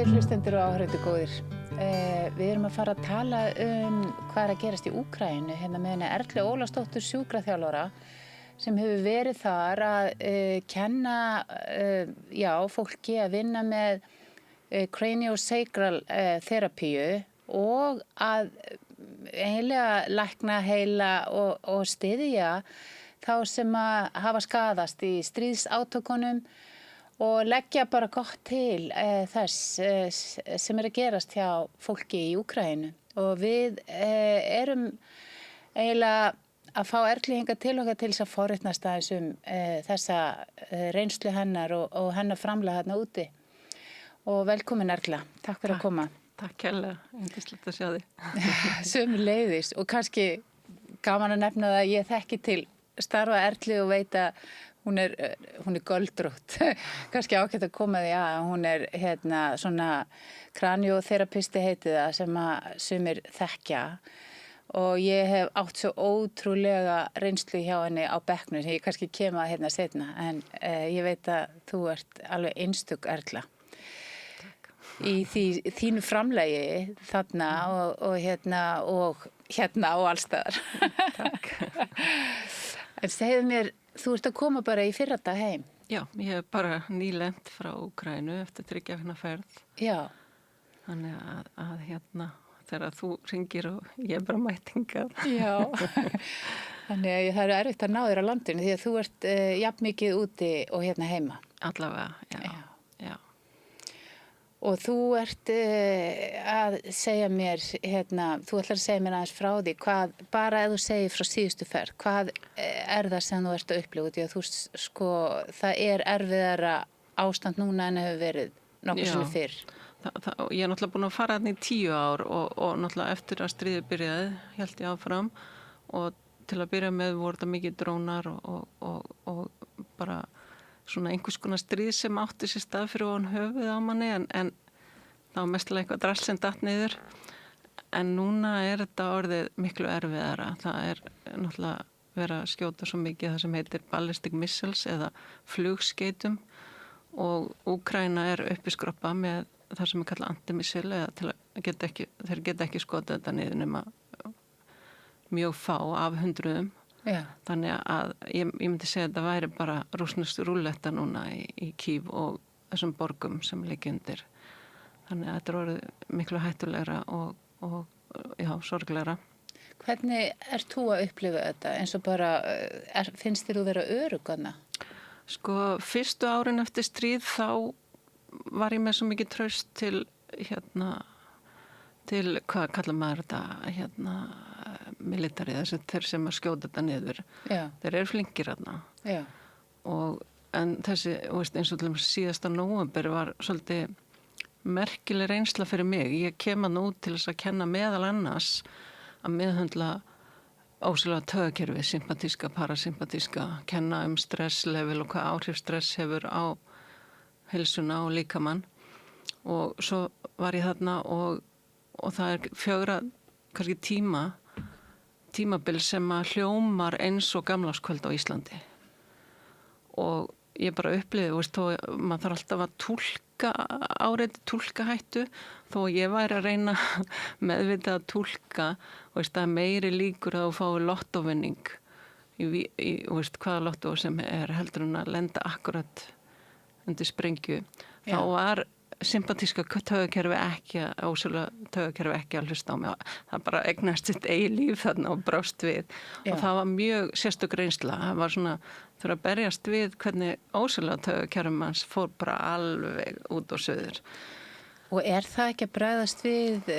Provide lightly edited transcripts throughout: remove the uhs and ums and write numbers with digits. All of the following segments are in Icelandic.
Sælir hlustendur og áhorfendur góðir. Við erum að fara að tala hvað að gerast í Úkraínu hérna með henni Erlu Ólafsdóttur sjúkraþjálfara sem hefur verið þar að kenna fólki að vinna með craniosacral terapíu og að eiginlega lækna heila og styðja þá sem að hafa skaðast í stríðsátökunum og leggja bara gott til þess sem að gerast hjá fólki í Úkraínu. Og við erum eiginlega að fá Erlu hingað til okkar til þess að forvitnast aðeins þessa reynslu hennar og hennar framlag hérna úti. Og velkomin Erla, takk fyrir að koma. Takk kærlega, yndislegt að sjá þig. Sömuleiðis og kannski gaman að nefna það að ég þekki til starfa Erlu og veit að hún er göldrótt. Kannski ágætt að koma því að hún er svona kranióþerapisti heitið það sem að sumir þekkja og ég hef átt svo ótrúlega reynslu hjá henni á bekknum sem ég kannski kem að hérna seinna en ég veit að þú ert alveg einstök Erla. Í þínu framlagi þarna og allstaðar. Takk. En segðu mér, þú ert að koma bara í fyrradag heim? Já, ég hef bara nýlent frá Úkraínu eftir 3 vikna ferð. Já. Þannig að þegar þú hringir og ég er bara mætingað. Já, þannig að það er erfitt að ná þér á landinu því að þú ert jafn mikið úti og hérna heima. Allavega, já. Og þú ert að segja mér, þú ætlar að segja mér aðeins frá því, bara ef þú segir frá síðustu ferð, hvað er það sem þú ert að upplifa? Því að það er erfiðara ástand núna en hefur verið nokkuð sem fyrr. Ég er náttúrulega búin að fara þarna í 10 ár og náttúrulega eftir að stríðið byrjaði, hélt ég áfram og til að byrja með voru það mikið drónar og bara svona einhvers konar stríð sem átti sér stað fyrir ofan höfuð á manni en það var mestlega eitthvað drasl sem datt niður en núna er þetta orðið miklu erfiðara. Það er náttúrulega verið að skjóta svo mikið það sem heitir ballistic missiles eða flugskeytum og Úkraína er uppiskroppa með það sem er kallað antimissil eða til að þeir geta ekki skotið þetta niður nema mjög fá af hundruðum. Já. Þannig að ég myndi segja að þetta væri bara rússnesk rúlletta núna í Kív og þessum borgum sem liggja undir. Þannig að þetta er orðið miklu hættulegra og sorglegra. Hvernig ert þú að upplifa þetta? Eins og bara, finnst þér þú vera örugana? Fyrstu árin eftir stríð þá var ég með svo mikið traust til hvað kallar maður þetta, militari, þeir sem að skjóta þetta niður. Já. Þeir eru flinkir þarna. Já. En þessi, eins og til síðasta nóvember var svolítið merkileg reynsla fyrir mig. Ég kem að nú til þess að kenna meðal annars að meðhöndla ósýlega taugakerfi, sympatíska, parasympatíska, kenna stresslevel og hvað áhrif stress hefur á heilsuna og líkamann. Og svo var ég þarna og það er 4 kannski tímabil sem að hljómar eins og gamlárskvöld á Íslandi. Og ég bara upplifði, maður þarf alltaf að túlka hættu, þó ég væri að reyna meðvitað að túlka, það er meiri líkur að þú fái lottóvinning hvaða lottó sem er heldur en að lenda akkurat undir sprengju. Þá var sympatíska taugakerfi ekki að hlusta á mig. Það bara eignast sitt eigi líf þarna og brást við. Já. Og það var mjög sérstök reynsla. Það var svona þurfa að berjast við hvernig ósýnilega taugakerfi manns fór bara alveg út og suður. Og er það ekki að bregðast við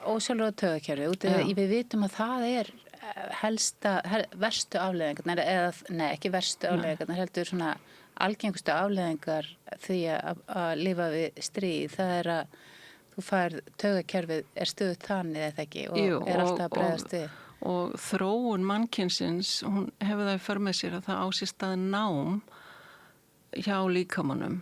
ósýnilega taugakerfi? Við vitum að það er verstu afleiðingarnar, ekki verstu afleiðingarnar, heldur svona algengustu afleiðingar því að lifa við stríð, það er að þú fær taugakerfið er stöðugt þannig eða ekki og er alltaf að bregðast við. Og þróun mannkynsins, hún hefur það í för með sér að það á sér stað nám hjá líkamanum,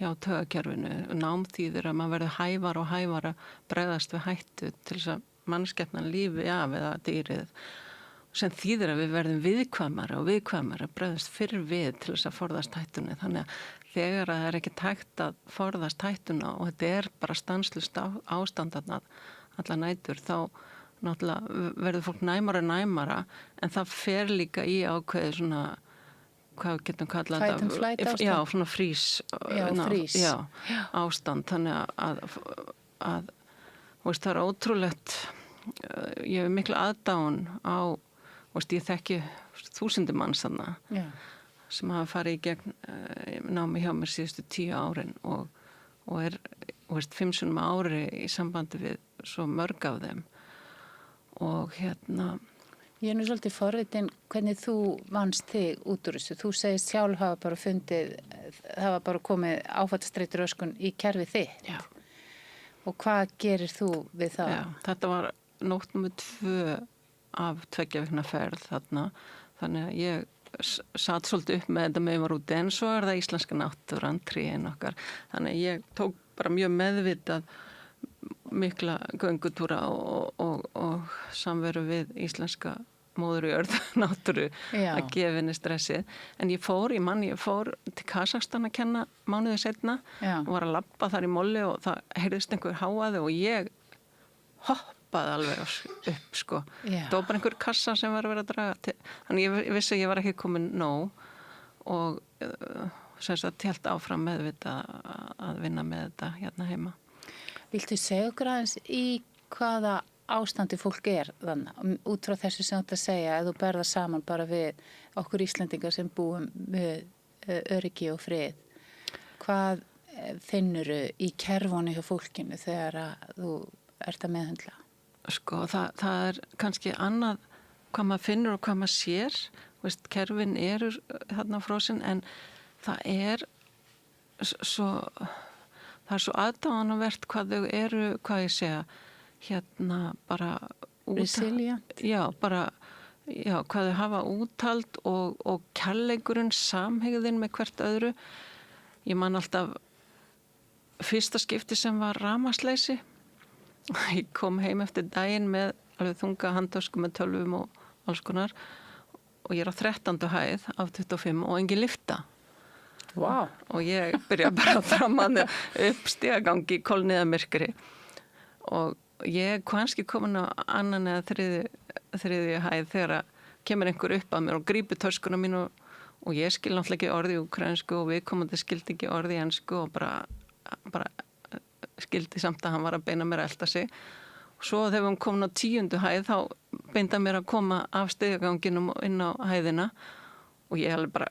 hjá taugakerfinu. Nám þýðir að maður verður hævar og hævar að bregðast við hættu til þess að mannskepnan lífi af eða dýrið. sem þýðir að við verðum viðkvæmari og viðkvæmari að bregðast fyrr við til þess að forðast hættunni. Þannig að þegar það ekki tækt að forðast hættuna og þetta bara stanslust ástandarna alla nætur, þá náttúrulega verður fólk næmara en það fer líka í ákveði svona, hvað við getum kallað Fight and flight ástand. Já, svona frís. Frís. Já, ástand. Þannig að veist, það ótrúlegt, ég hef miklu aðdáun á, veist, ég þekki þúsundir manns þarna sem hafa farið í gegn námi hjá mér síðustu 10 árin og veist, 5 sinnum á ári í sambandi við svo mörg af þeim og Ég nú svolítið forvitin hvernig þú vannst þig út úr þessu. Þú segist sjálf hafa bara fundið, hafa bara komið áfallastreitur öskun í kerfið þitt. Já. Og hvað gerir þú við það? Já, þetta var nótt númer 2 af 2 vikna ferð þarna. Þannig að ég satt svolítið upp með þetta með var úti en svo það íslenska náttúran, tríin okkar. Þannig að ég tók bara mjög meðvitað mikla göngutúra og samveru við íslenska móður í jörð náttúru að gefa henni stressið. En ég fór til Kazakstan að kenna mánuði seinna og var að labba þar í molli og það heyrðist einhver háaði og ég hoppaði alveg upp, sko. Það var bara einhver kassa sem var að vera að draga til. Þannig ég vissi að ég var ekki komin nóg og sem sagt helt áfram meðvita að vinna með þetta hérna heima. Viltu segja okkur aðeins í hvaða ástandi fólk þannig, út frá þessu sem þú segja, ef þú berða saman bara við okkur Íslendingar sem búum með öryggi og frið. Hvað finnurðu í kerfunu hjá fólkinu þegar þú ert að meðhöndla? Sko, það kannski annað hvað maður finnur og hvað maður sér. Veist, kerfin eru þarna frosin en það svo aðdáanavert hvað þau eru, hvað ég segja, bara resilient. Já, hvað þau hafa úthald og kærleikurinn, samhegðin með hvert öðru. Ég man alltaf fyrsta skipti sem var rafmagnsleysi. Ég kom heim eftir daginn með alveg þunga handtösku með tölvum og alls konar og ég á 13. hæð af 25 og engin lyfta. Wow. Og ég byrja bara að frammanna upp stigagangi í kolniðamyrkri og ég kannski komin á annan eða þriðju hæð þegar kemur einhver upp að mér og grípur töskuna mín og ég skil náttúrulega ekki orði í ukrainsku og viðkomandi skildi ekki orði í ensku og bara skildi samt að hann var að beina mér að elta sig og svo þegar við komin á 10. hæð þá beinda mér að koma af stigaganginum inn á hæðina og ég alveg bara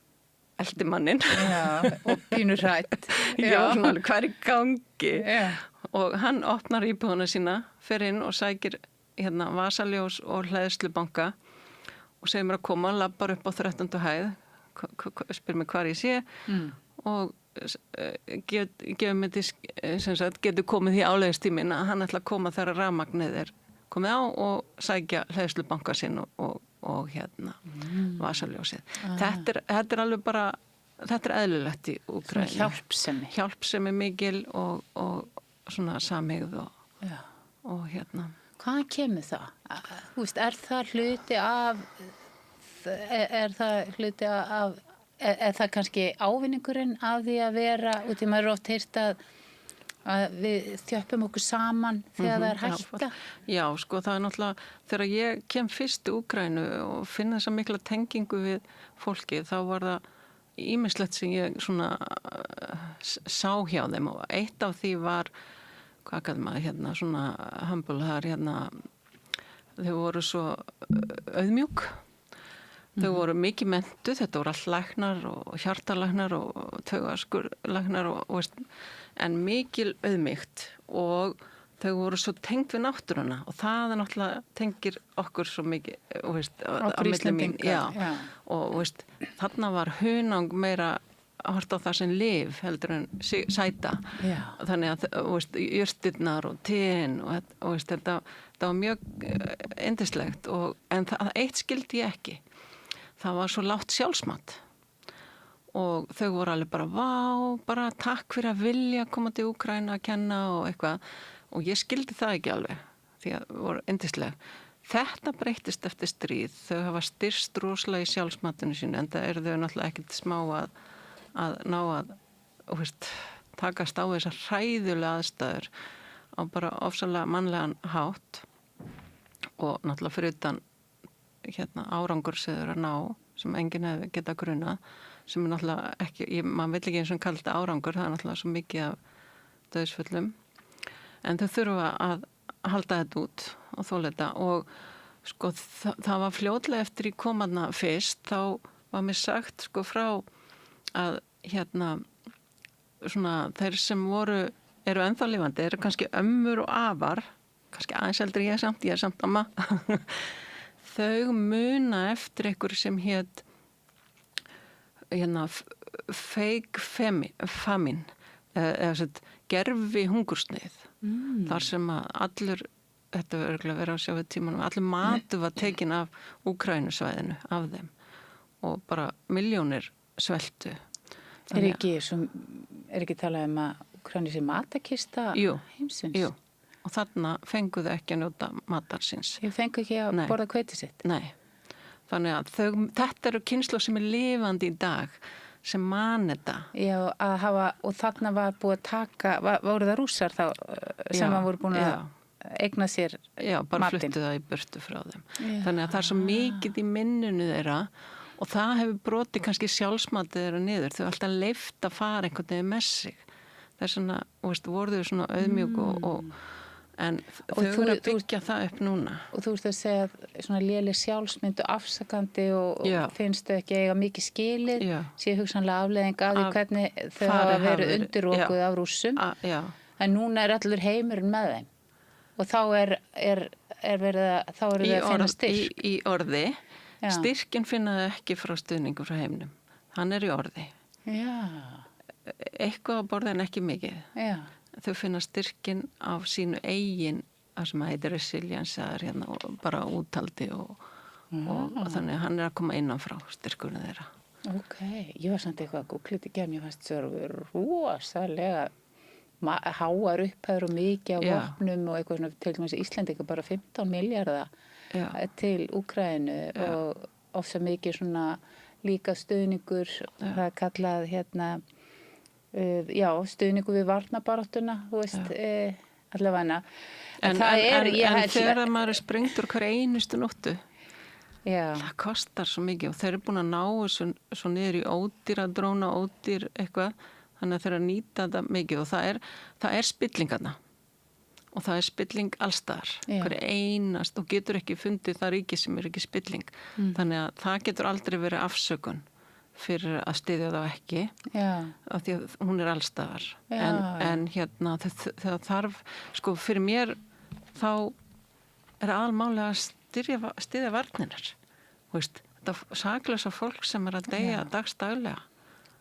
eldi mannin. Já, og pínur hrætt. Ég var svona alveg, hvað í gangi? Já. Og hann opnar íbúðuna sína, fer inn og sækir vasaljós og hleðslubanka og segir mér að koma, labbar upp á 13. hæð, spyr mér hvar ég sé og gefur mér getur komið því áleiðistíminn að hann ætla að koma þegar rafmagnið komið á og sækja hleðslubanka sinn og vasaljósið. Þetta alveg bara, þetta eðlilegt í Úkraínu. Hjálpsemi mikil og svona samhygð og Hvaðan kemur það? Þú veist, er það kannski ávinningurinn af því að vera, út í maður oft heyrt að við þjöppum okkur saman þegar það er hætta? Já, sko, það náttúrulega, þegar ég kem fyrst til Úkraínu og finna þessa mikla tengingu við fólki, þá var það ýmislegt sem ég svona sá hjá þeim og eitt af því var, hvað kallar maður svona humble, þau voru svo auðmjúk. Þau voru mikið menntuð, þetta voru allt læknar og hjartalæknar og taugaskurlæknar en mikil auðmýkt og þau voru svo tengt við náttúruna og það náttúrulega tengir okkur svo mikið okkur Íslendingar. Og þarna var hunang meira að horta á það sem lyf heldur en sæta. Já. Þannig að jurtirnar og tein og þetta var mjög yndislegt en það eitt skildi ég ekki. Það var svo lágt sjálfsmat og þau voru alveg bara takk fyrir að vilja koma til Úkraínu að kenna og eitthvað og ég skildi það ekki alveg því að voru yndisleg. þetta breyttist eftir stríð. Þau hafa styrst rosalega í sjálfsmatinu sínu, en það eru þau náttúrulega ekkert smá að ná að takast á þessar hræðulega aðstæður á bara ofsalega mannlegan hátt og náttúrulega fyrir utan árangur sem þau eru að ná, sem enginn hefði geta grunað, sem er náttúrulega ekki, maður vill ekki eins og kalla þetta árangur, það er náttúrulega svo mikið af dauðsföllum, en þau þurfa að halda þetta út og þola þetta og sko það var fljótlega eftir í komanna fyrst, þá var mér sagt sko frá að svona þeir sem eru ennþá lifandi, eru kannski ömmur og afar, kannski aðeins eldri ég er samt amma, þau muna eftir einhver sem hét fake famine, eða gerfi hungursneið, þar sem að allur, þetta var örgulega verið að sjá við tímanum, allur matur var tekin af Úkrænusvæðinu, af þeim og bara milljónir sveltu. Er ekki talað að Úkraína sé matakista heimsins? Jú, og þarna fenguðu ekki að njóta matar síns. Þau fengu ekki að borða hveitið sitt? Nei, þannig að þetta eru kynslóð sem er lifandi í dag, sem man þetta. Já, og þarna var búið að taka, voru það rússar þá sem voru búin að eigna sér matinn? Já, bara fluttu það í burtu frá þeim. Já. Þannig að það er svo mikið í minnunu þeirra og það hefur brotið kannski sjálfsmatið þeirra niður. Þau alltaf leyft að fara einhvern veginn með sig. Það er svona, voru þau svona auðmjúk en þau eru að byggja það upp núna. Og þú ert að segja að svona léleg sjálfsmynd og afsakandi og finnst þau ekki eiga mikið skilið, sé hugsanlega afleiðing af því hvernig þau hafa verið undirrokuð af Rússum. En núna er allur heimurinn með þeim. Og þá er verið að finna styrk. Í orði. Styrkin finnaði ekki frá stuðningu frá heimnum. Hann er í orði. Já. Eitthvað á borðin ekki mikið. Já. Þau finna styrkin af sínu eigin, það sem heitir resilience, og bara úttaldi og þannig að hann er að koma innanfrá styrkunni þeirra. Ok, ég var samt eitthvað að googla þetta mér fannst það rosalega háar upphæður og mikið á vopnum og eitthvað svona, til dæmis Íslendinga bara 15 milljarða til Úkraínu og ofsa mikið svona líka stuðningur, það er kallað stuðningur við varnarbaráttuna, þú veist, allavega. En þegar maður er sprengt úr hver einustu nóttu, það kostar svo mikið og þeir eru búin að ná svo niður í ódýra dróna, ódýr eitthvað, þannig að þeir eru að nýta þetta mikið og það er spillingarna og það er spilling allstaðar, hver einast og getur ekki fundið það ríki sem er ekki spilling. Þannig að það getur aldrei verið afsökun fyrir að styðja þá ekki af því að hún er allstaðar. En það þarf, sko fyrir mér þá er aðalmálega að styðja varnirnar. Þetta saklausa fólk sem er að deyja dagstaglega.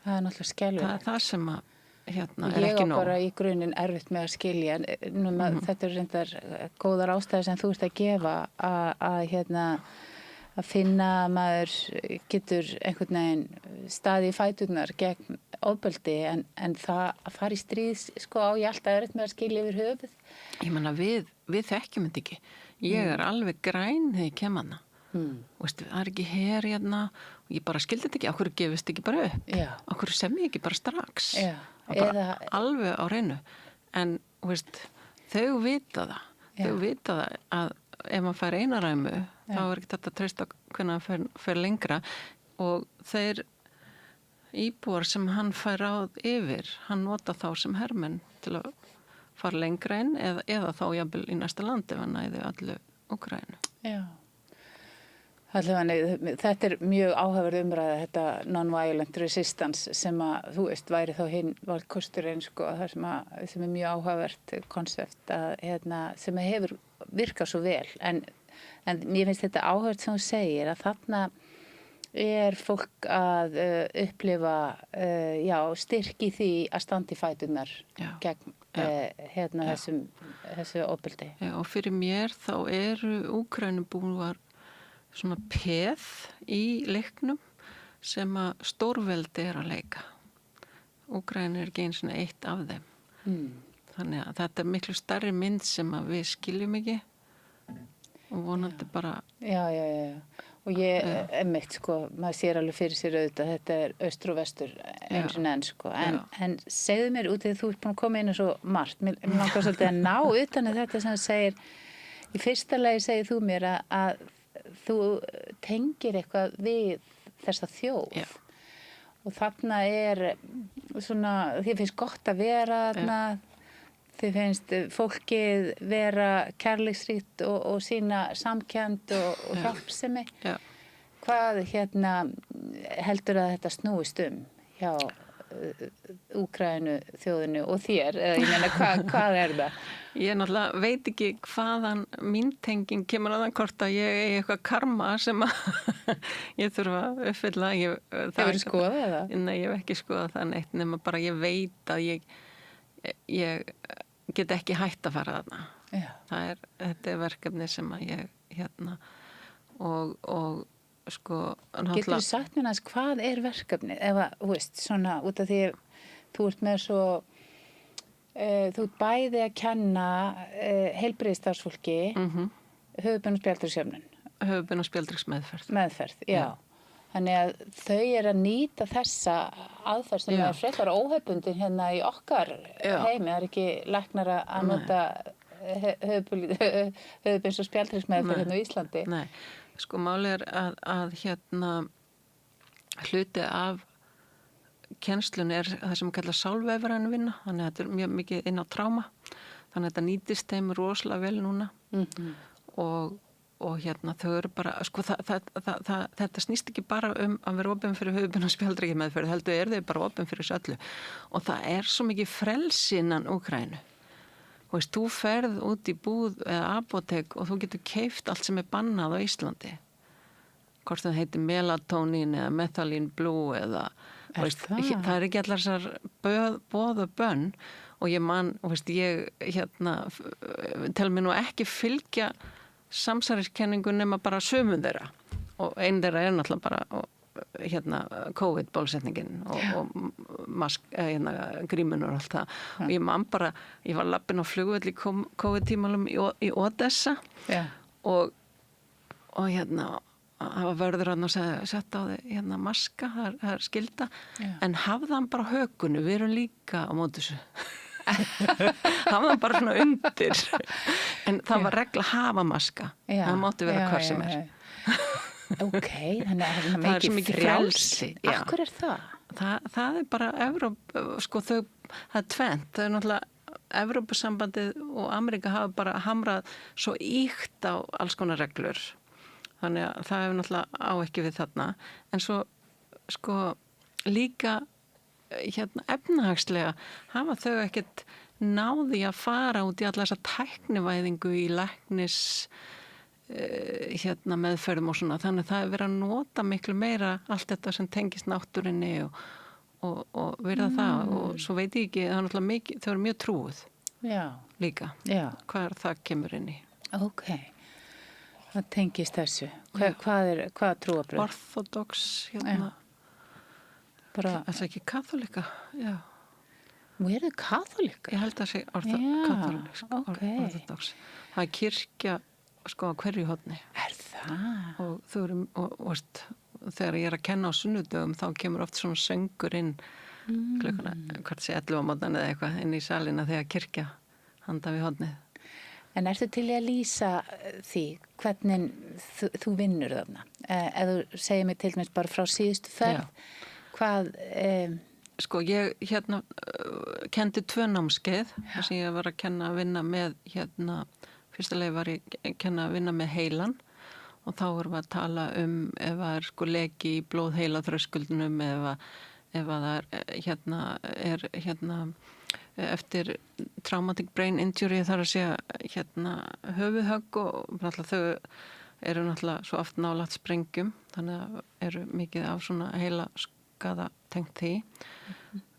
Það er náttúrulega skelfilegt. Það er það sem að er ekki nóg. Ég á bara í grunninn erfitt með að skilja. Þetta er reyndar góðar ástæður sem þú ert að gefa að finna að maður getur einhvern veginn staði í fæturnar gegn ofbeldi en það að fara í stríð sko á ég alltaf erfitt með að skilja yfir höfuð. Ég meina við þekkjum þetta ekki. Ég er alveg græn þegar ég kem hana. Það er ekki her og ég bara skildi þetta ekki, okkur gefist ekki bara upp okkur sem ég ekki bara strax bara alveg á reynu en þau vita það að ef maður fær einaræmu þá er ekki þetta að treysta hvernig hann fer lengra og þeir íbúar sem hann fær ráð yfir, hann nota þá sem hermenn til að fara lengra inn eða þá jafnvel í næsta landi ef hann næði allu Úkraínu. Já. Þetta er mjög áhugaverð umræða, þetta non-violent resistance sem að, þú veist, væri þá hinn valkosturinn, sko, það sem er mjög áhugavert konsept sem hefur virkað svo vel. En mér finnst þetta áhugavert sem þú segir að þarna er fólk að upplifa styrk í því að standa í fæturnar gegn þessu ofbeldi. Já, og fyrir mér þá eru Úkrænubúar svona peð í leiknum sem að stórveldi er að leika. Úkraína er ekki eins og eitt af þeim. Þannig að þetta er miklu stærri mynd sem að við skiljum ekki. og vonandi bara Já. Og ég, einmitt, sko, maður sér alveg fyrir sér auðvitað, þetta austur og vestur eins og enn, sko. En segðu mér út, þegar þú ert búin að koma inn og svo margt, mér langar svolítið að ná utan þetta sem þú segir, í fyrsta lagi segir þú mér að þú tengir eitthvað við þessa þjóð. Já. Og þarna svona, þér finnst gott að vera þarna, þið finnst fólkið vera kærleiksríkt og sína samkennd og hjálpsemi. Já. Hvað heldur að þetta snúist hjá Úkraínu þjóðinu og þér? Eða ég meina, hvað það? Ég náttúrulega veit ekki hvaðan mín tenging kemur að það hvort að ég eigi eitthvað karma sem að ég þurfa að uppfylla. Hefurðu skoðað það? Nei, ég hef ekki skoðað það neitt, nema bara ég veit að ég get ekki hætt að fara þarna. Já. Þetta verkefni sem að ég og sko Getur þú sagt mér næst hvað verkefni? Ef að, þú veist, svona út af því þú ert með svo þú ert bæði að kenna heilbrigðisstarfsfólki höfuðbun og spjaldriksjöfnun. Höfuðbun og spjaldriksmeðferð. Meðferð, já. Þannig að þau að nýta þessa aðferð sem frekar óhefbundin hérna í okkar heimi. Það ekki læknar að nota höfuðbunds- og spjaldriksmeðferð hérna á Íslandi. Nei, sko málið að hluti af kennslun það sem kallar sálvefræn vinna, þannig að þetta mjög mikið inn á tráma. Þannig að þetta nýtist þeim rosalega vel núna og þau eru bara, sko þetta snýst ekki bara að vera opin fyrir höfuðbun- og spjaldriksmeðferð, heldur þau bara opin fyrir þessu öllu. Og það svo mikið frelsi innan Úkraínu. Þú ferð út í búð eða apótek og þú getur keypt allt sem bannað á Íslandi. Hvort það heitir melatonín eða methylene blue eða það ekki allar þessar boð og bönn og ég man, ég tel mér nú ekki fylgja samsæriskenningu nema bara sömum þeirra og einn þeirra náttúrulega bara COVID-bólusetningin og grímunur og allt það og ég man bara, ég var lappin á flugvöll í COVID-tímalum í Odessa og það var vörður hann og sagði, sett á þig maska, það skylda en hafði hann bara hökunni, við erum líka á móti þessu hafði hann bara svona undir en það var regla að hafa maska það mátti vera hvað sem Ok, þannig að það er mikið frelsi. Akkur það? Það bara sko það tvennt, það náttúrulega Evrópusambandið og Ameríka hafa bara hamrað svo íkt á alls konar reglur þannig að það hefur náttúrulega á ekki við þarna en svo sko líka efnahagslega hafa þau ekkert náði að fara út í alla þessa tæknivæðingu í læknis meðferðum og svona þannig að það hefur verið að nota miklu meira allt þetta sem tengist náttúrinni og verða það og svo veit ég ekki, það er náttúrulega mikið, þau eru mjög trúið líka, hvað það kemur inn í. Ok, það tengist þessu. Hvað trúabröð? Orthodox, bara það ekki katholika, Nú þau katholika? Ég held að sé orthodox. Það er kirkja sko á hverju horni. Það? Og þau eru, þegar ég er að kenna á sunnudögum þá kemur oft svona söngur inn klukkuna, hvort sé 11 á mótnan eða eitthvað inn í salina þegar kirkja handa við hornið. En ertu til að lýsa því hvernig þú vinnur þarna? Ef þú segir mig til dæmis bara frá síðustu ferð, hvað Sko ég kendi 2 námskeið þar sem ég var að kenna að vinna með fyrsta leið var ég að kenna að vinna með heilan og þá vorum við að tala ef það sko leki í blóðheila þröskuldunum ef það er eftir traumatic brain injury þar að segja höfuðhögg og náttúrulega þau eru náttúrulega svo oft nálægt sprengjum þannig að eru mikið af svona heila skaða tengt því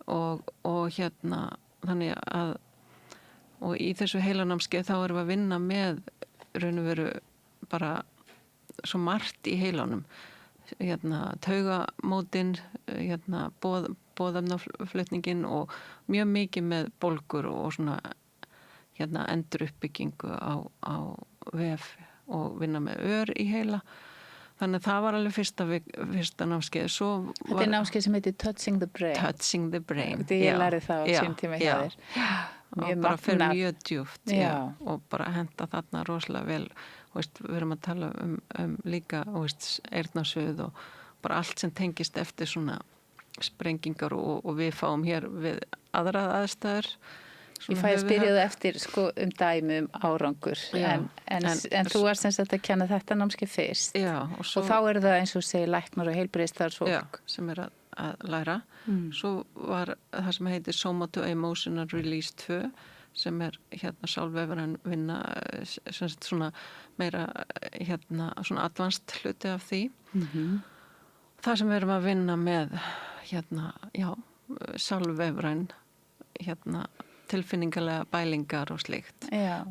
og þannig að og í þessu heilanámskeið þá erum við að vinna með raun og veru bara svo margt í heilanum taugamótin boðefnaflutningin og mjög mikið með bólgur og svona enduruppbyggingu á vef og vinna með ör í heila. Þannig að það var alveg fyrsta námskeið. Þetta er námskeið sem heitir Touching the Brain. Touching the Brain. Þetta ég lærði það á sín tíma hjá þér. Og bara fyrir mjög djúpt og bara henda þarna rosalega vel. Veist, við erum að tala líka eyrnasvið og bara allt sem tengist eftir svona sprengingar og við fáum hér við aðra aðstæður. Ég fæ að spyrja það eftir dæmi árangur en þú varst sem sagt að kenna þetta námskeið fyrst og þá er það eins og segir læknar og heilbrigðisstarfsfólk sem er að læra. Svo var það sem heitir Somato-Emotional Release 2 sem er sálvefran vinna sem svona meira svona advanced hluti af því. Það sem við erum að vinna með sálvefran tilfinningalega bælingar og slíkt. Já,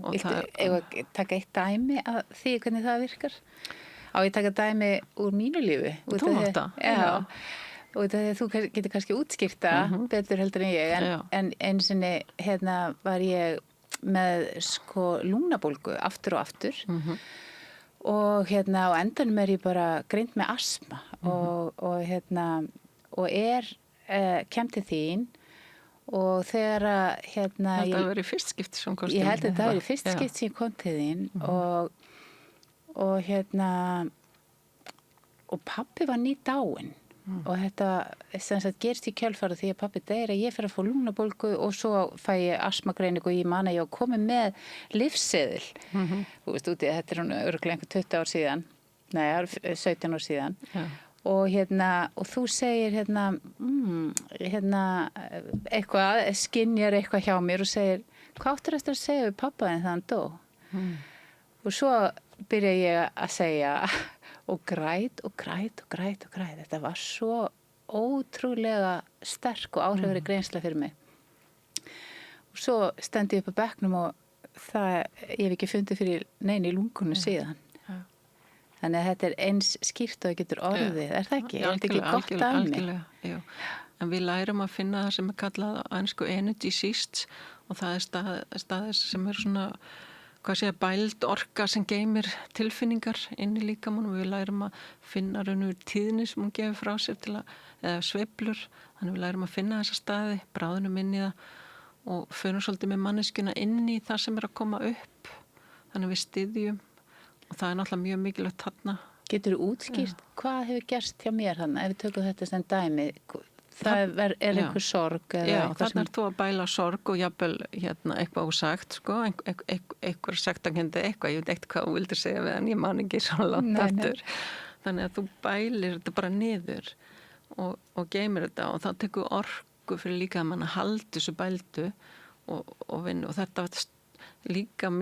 eða taka eitt dæmi að því hvernig það virkar? Á ég taka dæmi úr mínu lífi? Þú mátt það. Já, og þú getur kannski útskýrta betur heldur en ég, en einu sinni var ég með lungnabólgu aftur og aftur og á endanum er ég bara greind með astma og kem til þín og þegar Þetta hefur verið fyrst skipti sem komst til þín. Ég held að þetta hefur verið fyrst skipti sem kom til þín og pabbi var nýdáinn og þetta sem sagt gerist í kjölfara því að pabbi deyr að ég fer að fá lungnabólgu og svo fæ ég astmagreiningu og ég man að ég á komið með lyfseðil. Þú veist úti að þetta er örugglega einhver 20 ár síðan, 17 ár síðan. Og þú segir eitthvað, skynjar eitthvað hjá mér og segir, hvað áttur eftir að segja við pappa þinn þegar hann dó? Og svo byrja ég að segja og græt. Þetta var svo ótrúlega sterk og áhrifari reynsla fyrir mig. Og svo stendi ég upp á bekknum og ég hef ekki fundið fyrir neini í lungunum síðan. Þannig að þetta er eins skýrt og það getur orðið, er það ekki? Er þetta ekki gott dæmi? Algjörlega. En við lærum að finna það sem er kallað á ensku energy cysts og það er staðir sem er svona, bæld orka sem geymir tilfinningar inn í líkamann og við lærum að finna raunur tíðni sem hún gefur frá sér eða sveiflur. Þannig við lærum að finna þessa staði, bráðunum inn í það og förum svolítið með manneskjuna inn í það sem er að koma upp. Þannig við styðjum. Og það er náttúrulega mjög mikilvægt þarna. Getur þú útskýrt hvað hefur gerst hjá mér þarna ef við tökum þetta sem dæmi? Það er einhver sorg eða eitthvað þarna er þú að bæla sorg og jafnvel eitthvað ósagt, einhver sektakendi eitthvað, ég veit ekkert hvað þú vildir segja við en ég man ekki svo langt aftur. Þannig að þú bælir þetta bara niður og geymir þetta og það tekur orku fyrir líka að mann að halda þessu bældu og vinna og þetta líka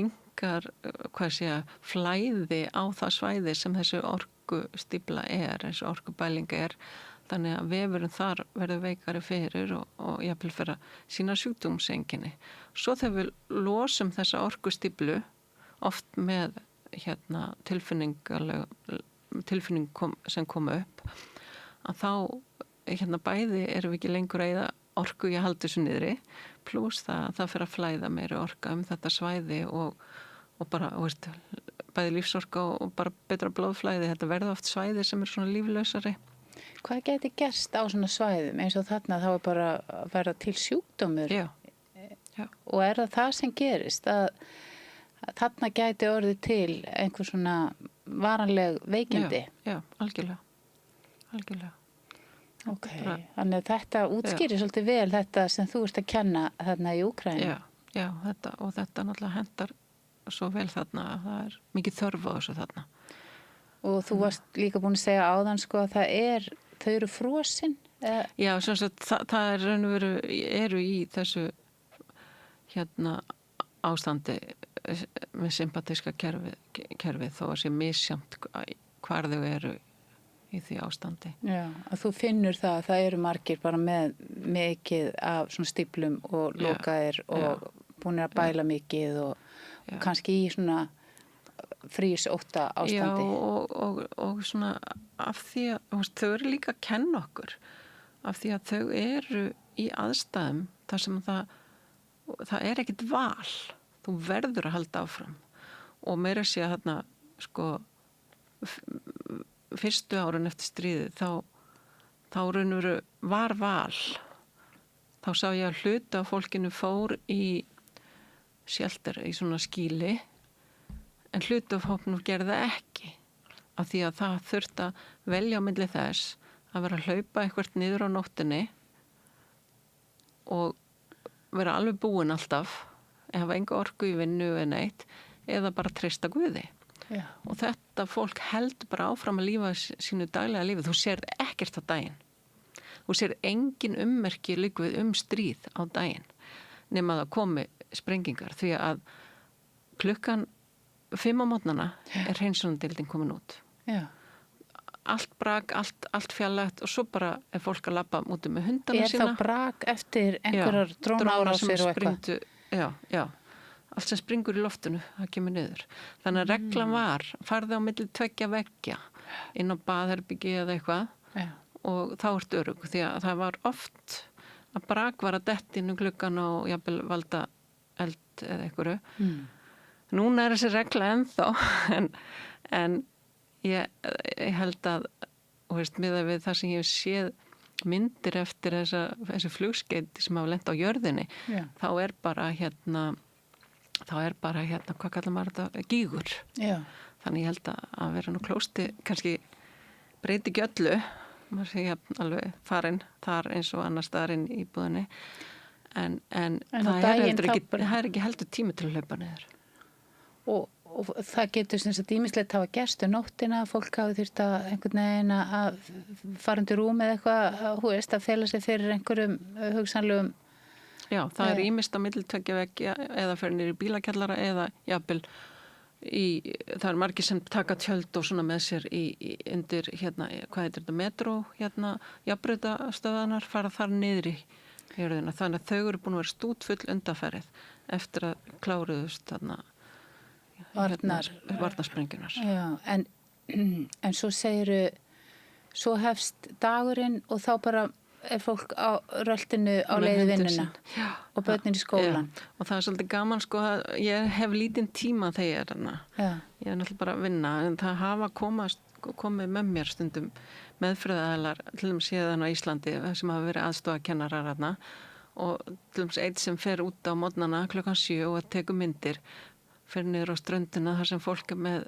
flæði á það svæði sem þessu orkustífla þessu orkubælinga þannig að vefurinn þar verður veikari fyrir og jafnvel fyrir að sína sjúkdómseinkenni. Svo þegar við losum þessa orkustíflu oft með tilfinning sem koma upp að þá bæði erum við ekki lengur að eyða orku í að halda þessu niðri pluss það fyrir að flæða meiri orka þetta svæði og bara, bæði lífsorka og bara betra blóðflæði. Þetta verður oft svæði sem er svona líflausari. Hvað geti gerst á svona svæðum eins og þarna þá er bara að verða til sjúkdómur? Já. Og er það sem gerist að þarna gæti orðið til einhver svona varanleg veikindi? Já, algjörlega. Ok, þannig að þetta útskýrir svolítið vel þetta sem þú ert að kenna þarna í Úkraínu. Já, þetta náttúrulega hendar svo vel þarna að það er mikið þörf á þessu þarna. Og þú varst líka búin að segja áðan að þau eru frosin? Já, sem sagt, það er raun og veru eru í þessu ástandi með sympatíska kerfið þó að sé misjamt hvar þau eru í því ástandi. Já, að þú finnur það eru margir bara með mikið af svona stíflum og lokaðir og búin að bæla mikið og kannski í svona frísótta ástandi. Já, og svona af því að þau eru líka að kenna okkur af því að þau eru í aðstæðum þar sem það er ekkit val. Þú verður að halda áfram og meira sé að þarna sko fyrstu árun eftir stríðið þá raunveru var val. Þá sá ég að hluta af fólkinu fór í shelter, í svona skýli, en hluta af hópnum gerði það ekki, af því að það þurfti að velja á milli þess að vera að hlaupa eitthvað niður á nóttinni og vera alveg búin alltaf, hafa enga orku í vinnu eða neitt, eða bara treysta Guði. Já. Og þetta fólk heldur bara áfram að lífa sínu daglega lífi. Þú sér ekkert á daginn. Þú sér engin ummerki líka við stríð á daginn, nema að það komi sprengingar, því að klukkan 5 á morgnana er hreinsunardeildin komin út. Já. Allt brak, allt fjarlægt og svo bara er fólk að labba úti með hundana sína. Er þá brak eftir einhverjar drónaárásir og eitthvað? Já. Allt sem springur í loftinu, það kemur niður. Þannig að reglan var, farði á milli 2 veggja inn á baðherbyggi eða eitthvað. Já. Og þá ertu örugg, því að það var oft að brak var að detti inn gluggan og jafnvel valda eld eða einhverju. Núna er þessi regla ennþá, en ég held að, miðað við það sem ég hef séð myndir eftir þessi flugskeyti sem hafa lent á jörðinni, þá er bara hvað kallar maður þetta, gígur. Já. Þannig ég held að vera nú klósti, kannski breyti ekki öllu, maður sé alveg farin þar eins og annar staðar inn í búðinni, en það er ekki heldur tími til að hlaupa niður. Og það getur sem sagt ýmislegt hafa gerst nóttina, fólk hafi þurft að einhvern veginn að fara undir rúm eða eitthvað, að fela sig fyrir einhverjum hugsanlegum. Já, það er ýmist á milli 2 veggja eða fyrir niður í bílakjallara eða jafnvel það er margir sem taka tjöld og svona með sér undir hvað heitir þetta, metró, jafnbrautastöðvanar, fara þar niður í jörðina. Þannig að þau eru búin að vera stútfull undanferð eftir að kláruðust þarna varnarsprengjurnar. Já, en svo segiru, svo hefst dagurinn og þá bara er fólk á röltinu á leiði vinnuna og börnin í skólan. Já. Og það er svolítið gaman, ég hef lítinn tíma þegar ég er þarna. Ég er náttúrulega bara að vinna, en það hafa komið með mér stundum meðfræðaðalar, til dæmis séðan á Íslandi, sem hafa verið aðstoðakennarar þarna, og til dæmis einn sem fer út á morgnana klukkan 7 og tekur myndir, fer niður á ströndina þar sem fólk er með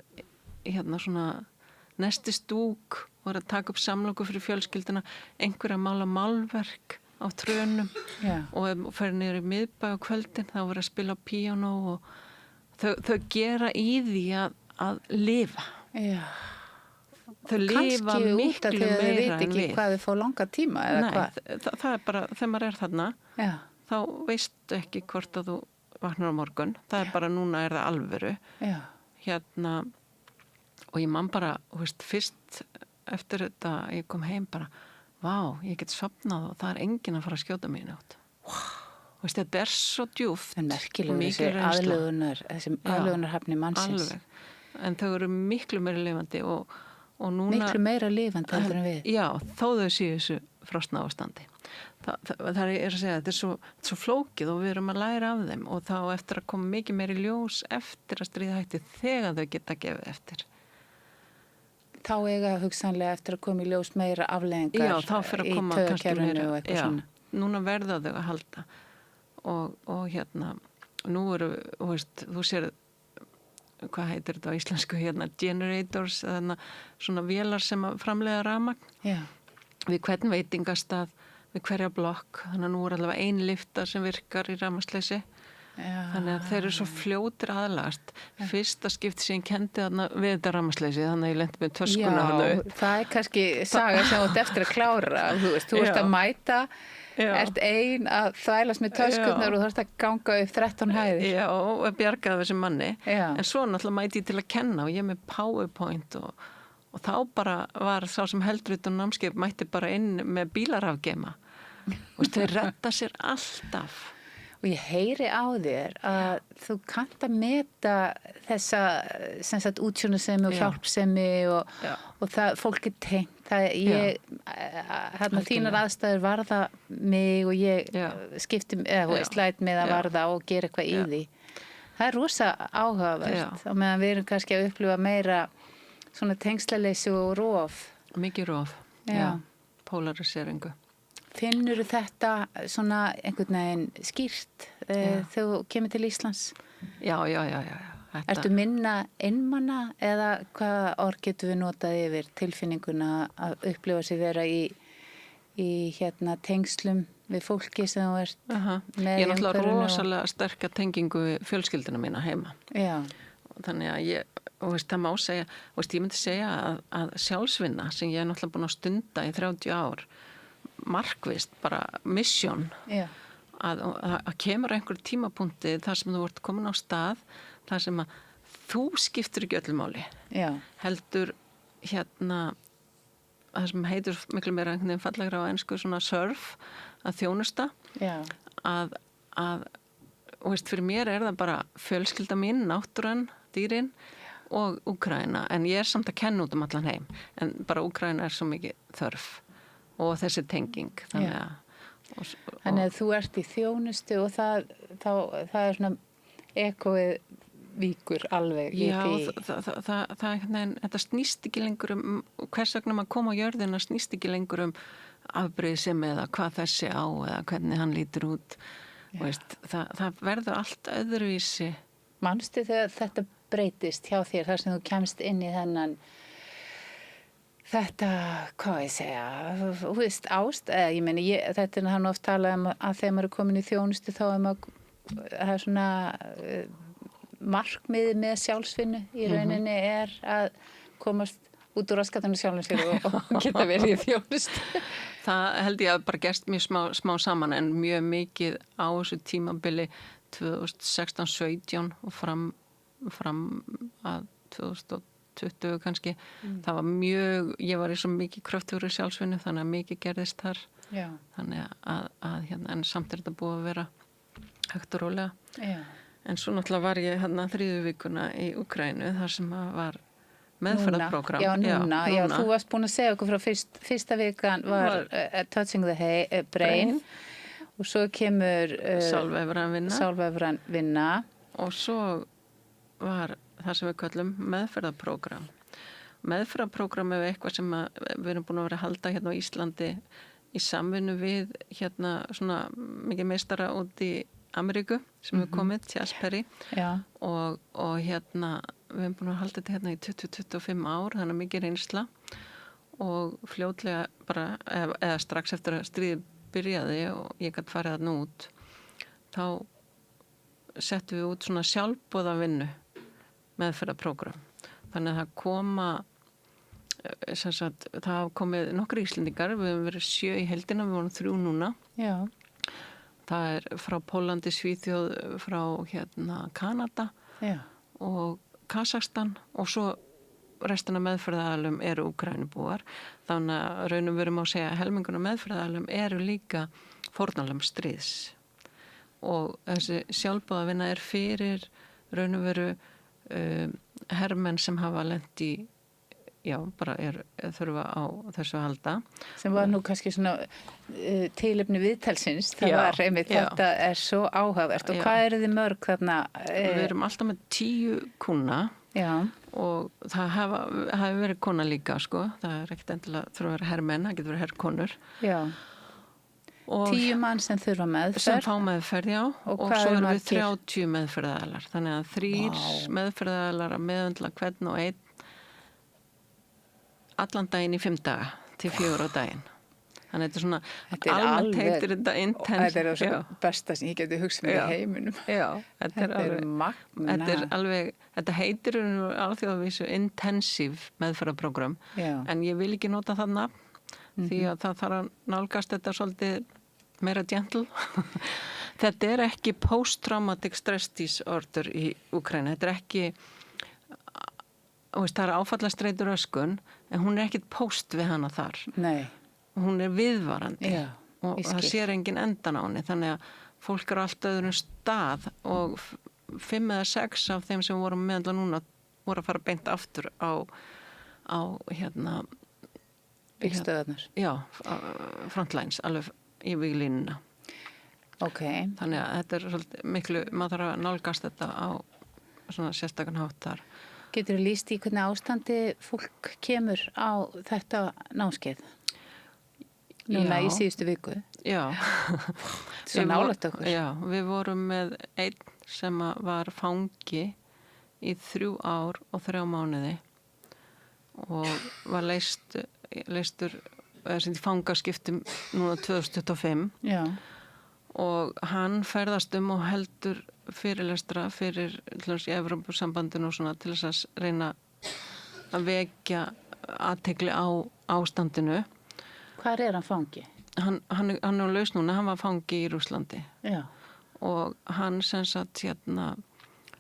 svona nestistúk og er að taka upp samloku fyrir fjölskylduna, einhver að mála málverk á trönum og fer niður í miðbæ á kvöldin, þá verður að spila á píanó og þau gera í því að lifa. Já. Þau lifa miklu meira en við. Kannski út af því að þau veit ekki hvað þau fá langa tíma eða hvað? Nei, það er bara, þegar maður er þarna, þá veistu ekki hvort að þú vaknar á morgun. Það er bara, núna er það alvöru. Já. Og ég man bara, fyrst eftir þetta, ég kom heim bara, ég get sofnað og það er enginn að fara að skjóta mig í nótt. Þetta er svo djúpt. En merkilega þessi aðlögunarhæfni mannsins. Alveg. En þau eru miklu meira lifandi og núna... Miklu meira lifandi heldur en við. Já, þó þau séu þessu frosna ástandi. Það er að segja, þetta er svo flókið og við erum að læra af þeim og þá eftir að koma mikið meiri ljós eftir að stríða hætti þegar þau geta gefið eftir. Þá eiga hugsanlega eftir að koma í ljós meira afleiðingar í taugakerfinu og eitthvað svona. Núna verða þau að halda og nú eru, þú sér, hvað heitir þetta á íslensku, generators, svona vélar sem framleiða rafmagn. Já. Við hvern veitingastað, við hverja blokk, þannig að nú er allavega ein lyfta sem virkar í rafmagnsleysi. Þannig að þeir eru svo fljótir aðlagast. Fyrsta skipti sem ég kendi þarna við þetta rafmagnsleysi, þannig að ég lendi með töskuna. Já, það er kannski saga sem þú ert eftir að klára. Þú ert að mæta, ert ein að þvælast með töskunar og þú ert að ganga upp 13 hæðir. Já, og bjargaði þessi manni. En svo náttúrulega mæti ég til að kenna og ég með PowerPoint og þá bara var sá sem heldur út á námskeið mætti bara inn með bílarafgema. Þeir redda sér alltaf. Og ég heyri á þér að þú kannt að meta þessa sem sagt útsjónasemi og hjálpsemi og það, fólk er tengt. Þínar aðstæður varða mig og ég skipti, læt með að varða og gera eitthvað í því. Það er rosa áhugavert og meðan við erum kannski að upplifa meira svona tengslaleysi og rof. Mikið rof, já, polariseringu. Finnur þetta svona einhvern veginn skýrt þegar þú kemur til Íslands? Já. Ertu minna einmana eða hvaða orð getur við notað yfir tilfinninguna að upplifa sig vera í tengslum við fólki sem þú ert með? Ég er náttúrulega rosalega sterka tengingu við fjölskylduna mína heima. Já. Þannig að það má segja, ég myndi segja að sjálfsvinna sem ég er náttúrulega búin að stunda í 30 ár, markvist, bara mission, að kemur einhver tímapunkti þar sem þú ert komin á stað, þar sem að þú skiptir ekki öllu máli. Já. Heldur það sem heitir miklu meira einhvern veginn fallegra á ensku svona serve, að þjónusta. Já. Fyrir mér er það bara fjölskylda mín, náttúran, dýrin og Úkraína, en ég er samt að kenna út allan heim, en bara Úkraína er svo mikið þörf og þessi tenging. Þannig að þú ert í þjónustu og það er svona ekóið víkur alveg í því. Þetta snýst ekki lengur hvers vegna maður kom á jörðina snýst ekki lengur afbrýðisemi eða hvað þessi á eða hvernig hann lítur út. Það verður allt öðruvísi. Manstu þegar þetta breytist hjá þér þar sem þú kemst inn í þennan þetta, hvað ég segja, ást, ég meni, þetta er hann oft talað að þegar maður er komin í þjónustu þá það er svona markmiði með sjálfsvinnu í rauninni er að komast út úr raskatunum sjálfum sér og geta verið í þjónustu. Það held ég að bara gerst mjög smá saman en mjög mikið á þessu tímabili 2016-17 og fram að 2020 kannski. Það var ég var í svo mikið kröftugri sjálfsvinnu þannig að mikið gerðist þar. Já. Þannig að en samt er þetta búið að vera hægt og rólega. Já. En svo náttúrulega var ég þriðju vikuna í Úkraínu þar sem var meðferðarprógram. Núna. Þú varst búin að segja okkur frá fyrsta vikan var Touching the Brain og svo kemur Sálvefran vinna og svo var það sem við kallum meðferðarprógram. Meðferðarprógram er eitthvað sem við erum búin að vera að halda hérna á Íslandi í samvinnu við svona mikið meistara út í Ameríku sem hefur komið til Asperry og við erum búin að halda þetta hérna í 20-25 ár, þannig að mikið reynsla og fljótlega bara, eða strax eftir að stríðið byrjaði og ég gæti farið þarna út, þá settum við út svona sjálfboða vinnu meðferðarprógram. Þannig að það koma, það hafa komið nokkru Íslendingar, við höfum verið 7 í heildina, við vorum 3 núna. Já. Það er frá Pólandi, Svíþjóð, frá Kanada og Kazakstan og svo restina meðferðaraðilum eru Úkraínubúar. Þannig að raunum verum á að segja að helminguna meðferðaraðilum eru líka fórnarlömb stríðs. Og þessi sjálfboðavinna er fyrir raunum veru hermenn sem hafa lent í bara þurfa á þessu að halda. Sem var nú kannski svona tilefni viðtalsins, það var einmitt, þetta er svo áhugavert og hvað eru þið mörg þarna? Við erum alltaf með 10 kúnna og það hafi verið kona líka, sko. Það er ekkert endilega þurfa að vera herrmenn, það getur verið herrkonur. Já. 10 mann sem þurfa meðferð. Sem fá meðferð, já. Og svo erum við 30 meðferðaðalar. Þannig að 3 meðferðaðalar að meðhöndla hvern og einn allan daginn í 5 daga til 4 á daginn. Þannig að þetta er svona, almennt heitir þetta intense. Þetta er það besta sem ég geti hugsað mér í heiminum. Já, þetta er magna. Þetta heitir alþjóðavísu intensive meðferðarprógram, en ég vil ekki nota það nafn því að það þarf að nálgast þetta svolítið meira gentle. Þetta er ekki post-traumatic stress disorder í Úkraínu. Þetta er ekki það er áfallastreitur öskun en hún er ekkit post við hana þar. Nei. Hún er viðvarandi og það sér engin endan á henni þannig að fólk eru allt öðrum stað og 5 eða 6 af þeim sem voru meðandla núna voru að fara beint aftur á byggstöðarnar. Já, frontlines, alveg í víglínuna. Ok. Þannig að þetta svolítið miklu, maður þarf að nálgast þetta á svona sérstakann hátt þar. Getur þú lýst í hvernig ástandi fólk kemur á þetta námskeið? Núna í síðustu viku. Já. Svo nálægt okkur. Já, við vorum með einn sem var fangi í 3 ár og 3 mánuði og var leystur eða sem í fangaskiptum núna 2025. Já. Og hann ferðast og heldur fyrirlestra fyrir til þess í Evrópusambandinu og svona til þess að reyna að vekja athygli á ástandinu. Hvar hann fangi? Hann er laus núna, hann var fangi í Rússlandi. Já. Og hann sem sagt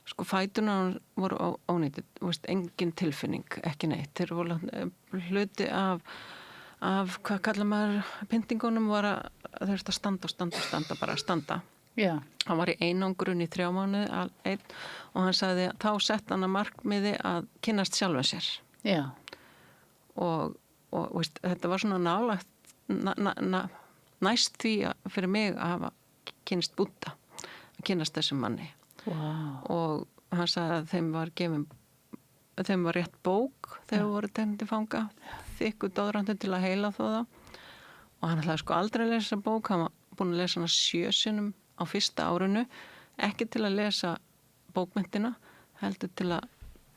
sko fætuna voru ónýttir, engin tilfinning, ekki neitt. Þeir voru hluti af hvað kallar maður pyntingunum var að þeir standa, bara standa. Já. Hann var í einangrun í 3 mánuði einn og hann sagði þá sett hann að markmiði að kynnast sjálfum sér. Já. Og þetta var svona nálægt næst því fyrir mig að hafa kynnst Búdda, að kynnast þessum manni. Wow. Og hann sagði að þeim var rétt bók þegar voru tegndi fanga, þykku dóðrandi til að heila þóða. Og hann ætlaði sko aldrei að lesa bók, hann var búin að lesa hana 7 sinnum á fyrsta árinu, ekki til að lesa bókmyndina, heldur til að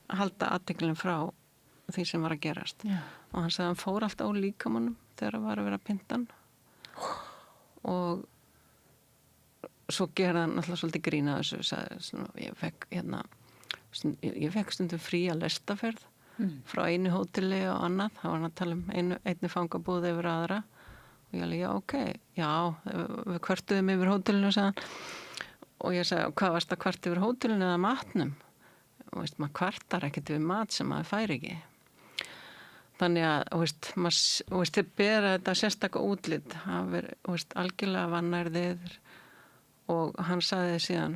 halda athyglinni frá því sem var að gerast. Já. Og hann sagði að hann fór alltaf á líkamannum þegar það var að vera að pynta hann. Og svo gerði hann alltaf svolítið grína þessu, sagði, ég fekk stundum fría lestaferð frá einu hóteli og annað, þá var hann að tala um einni fangabúð yfir aðra og ég alveg, já, ok, já, við kvörtuðum yfir hótelinu, sagði hann, og ég sagði, hvað varst að kvart yfir hótelinu eða matnum? Og maður kvartar ekkert yfir mat sem maður fær ekki. Þannig að, þið bera þetta sérstaka útlit, það verið, algjörlega vannærðir og hann sagði síðan,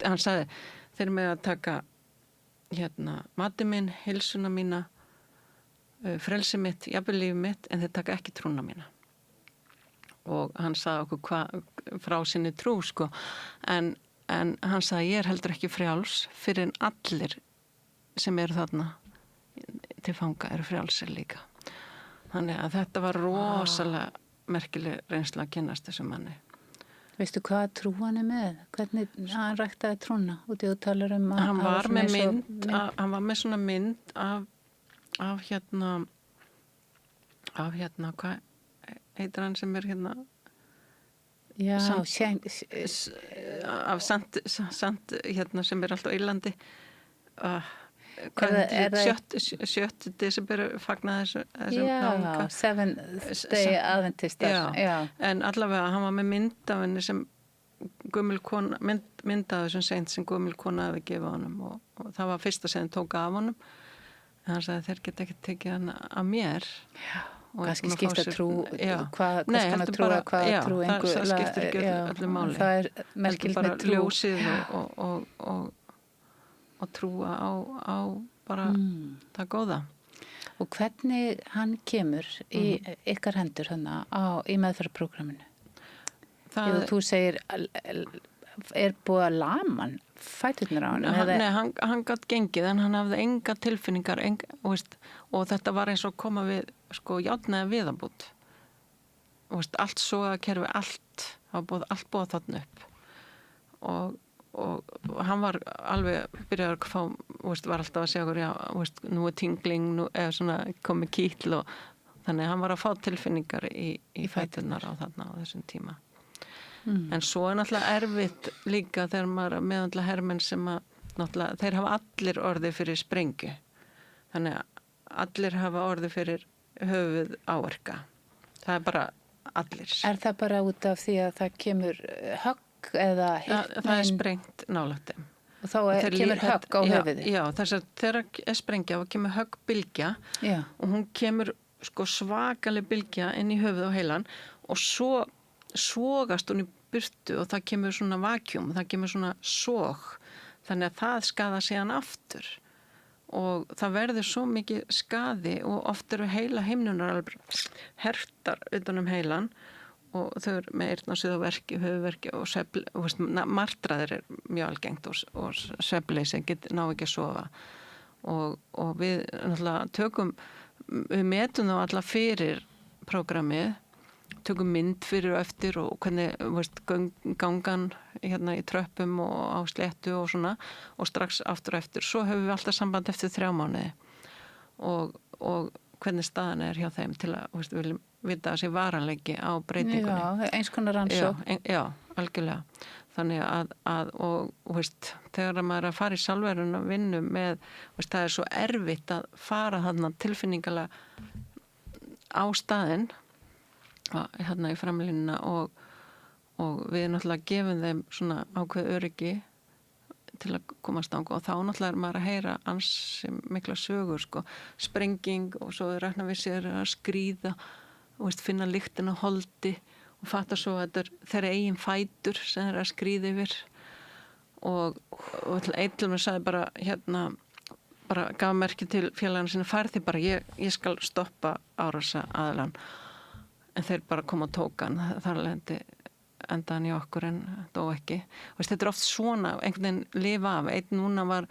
hann sagði, þeir með að taka mati minn, heilsuna mína, frelsi mitt, jafnvel lífi mitt, en þeir taka ekki trúna mína. Og hann sagði okkur frá sinni trú, sko, en hann sagði, ég heldur ekki frjáls fyrir en allir sem eru þarna til fanga eru frjálsir líka. Þannig að þetta var rosalega merkileg reynsla að kynnast þessu manni. Veistu hvað trú hann með? Hvernig hann ræktaði trúna? Út í þú talar um að... Hann var með hann var með svona mynd af hvað heitir hann sem er Já, af sand sem er alltaf á Írlandi. Er það 7. desember fagnaði þessu Já, Seventh Day Adventistar. Já. En allavega hann var með mynd af henni sem gömul kona, mynd af þessum seint sem gömul kona hafi gefið honum og það var fyrsta sem tók af honum. En hann sagði þeir geta ekki tekið hann af mér. Já. Kannski skipta trú, hvað skoðan að trúa, hvað trú einhver. Það skiptir ekki öllu máli. Það er merkilt með trú. Ljósið og trúa á bara það góða. Og hvernig hann kemur í ykkar hendur í meðferðarprógramminu? Þegar þú segir, er búið að lama hann, fæturnar á hann? Nei, hann gat gengið en hann hafði enga tilfinningar og þetta var eins og koma við járn eða viðambút. Allt sogakerfi, allt búið þarna upp. Og hann var alveg byrjaður að fá, var alltaf að segja okkur, já, nú er tingling, nú er svona komið kýtl og þannig að hann var að fá tilfinningar í fæturnar á þessum tíma. En svo er náttúrulega erfitt líka þegar maður meðandla hermenn sem náttúrulega, þeir hafa allir orðið fyrir sprengju. Þannig að allir hafa orðið fyrir höfuð áverka. Það er bara allir. Er það bara út af því að það kemur högg eða það er sprengt nálægt þeim. Og þá kemur högg á höfuði? Já, þess að þegar er sprengja og kemur höggbylgja og hún kemur svakaleg bylgja inn í höfuð og heilan og svo sogast hún í burtu og það kemur svona vakjum, það kemur svona sog, þannig að það skaða síðan aftur og það verður svo mikið skaði og oft eru heila himnunar alveg hertar utan heilan og þau eru með eyrnasviðaverki, höfuðverki og martraðir er mjög algengt og svefnleysi ná ekki að sofa og við náttúrulega við metum þá alla fyrir prógramið, tökum mynd fyrir og eftir og hvernig gangan hérna í tröppum og á sléttu og svona og strax aftur og eftir. Svo höfum við alltaf samband eftir 3 mánuði og hvernig staðan er hjá þeim til að við viljum vita að sé varanleiki á breytingunni. Já, eins konar rannsókn. Já, algjörlega. Þannig og þegar maður er að fara í sálverun og vinnu með, það er svo erfitt að fara þarna tilfinningalega á staðinn hérna í framlínuna og við náttúrulega gefum þeim svona ákveð öryggi til að komast ánga og þá náttúrulega er maður að heyra ansi mikla sögur sprenging og svo er rækna við sér að skríða og finna lyktina holdi og fatta svo að þetta er þeirra eigin fætur sem er að skríða yfir og einn til mér sagði bara bara gaf merki til félagana sinna færði bara ég skal stoppa árasa aðilann en þeir bara kom og tók hann þar lendi endaðan í okkur en dó ekki þetta er oft svona einhvern veginn lifa af einn núna var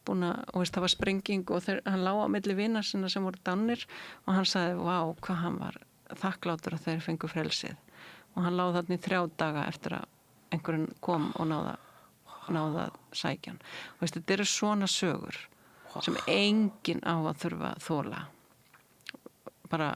búin að það var sprenging og hann lá á milli vina sinna sem voru Danir og hann sagði vá hvað hann var þakklátur að þeir fengu frelsið og hann lá þarna í 3 daga eftir að einhverjum kom og náða að sækja hann og þetta eru svona sögur sem enginn á að þurfa að þola bara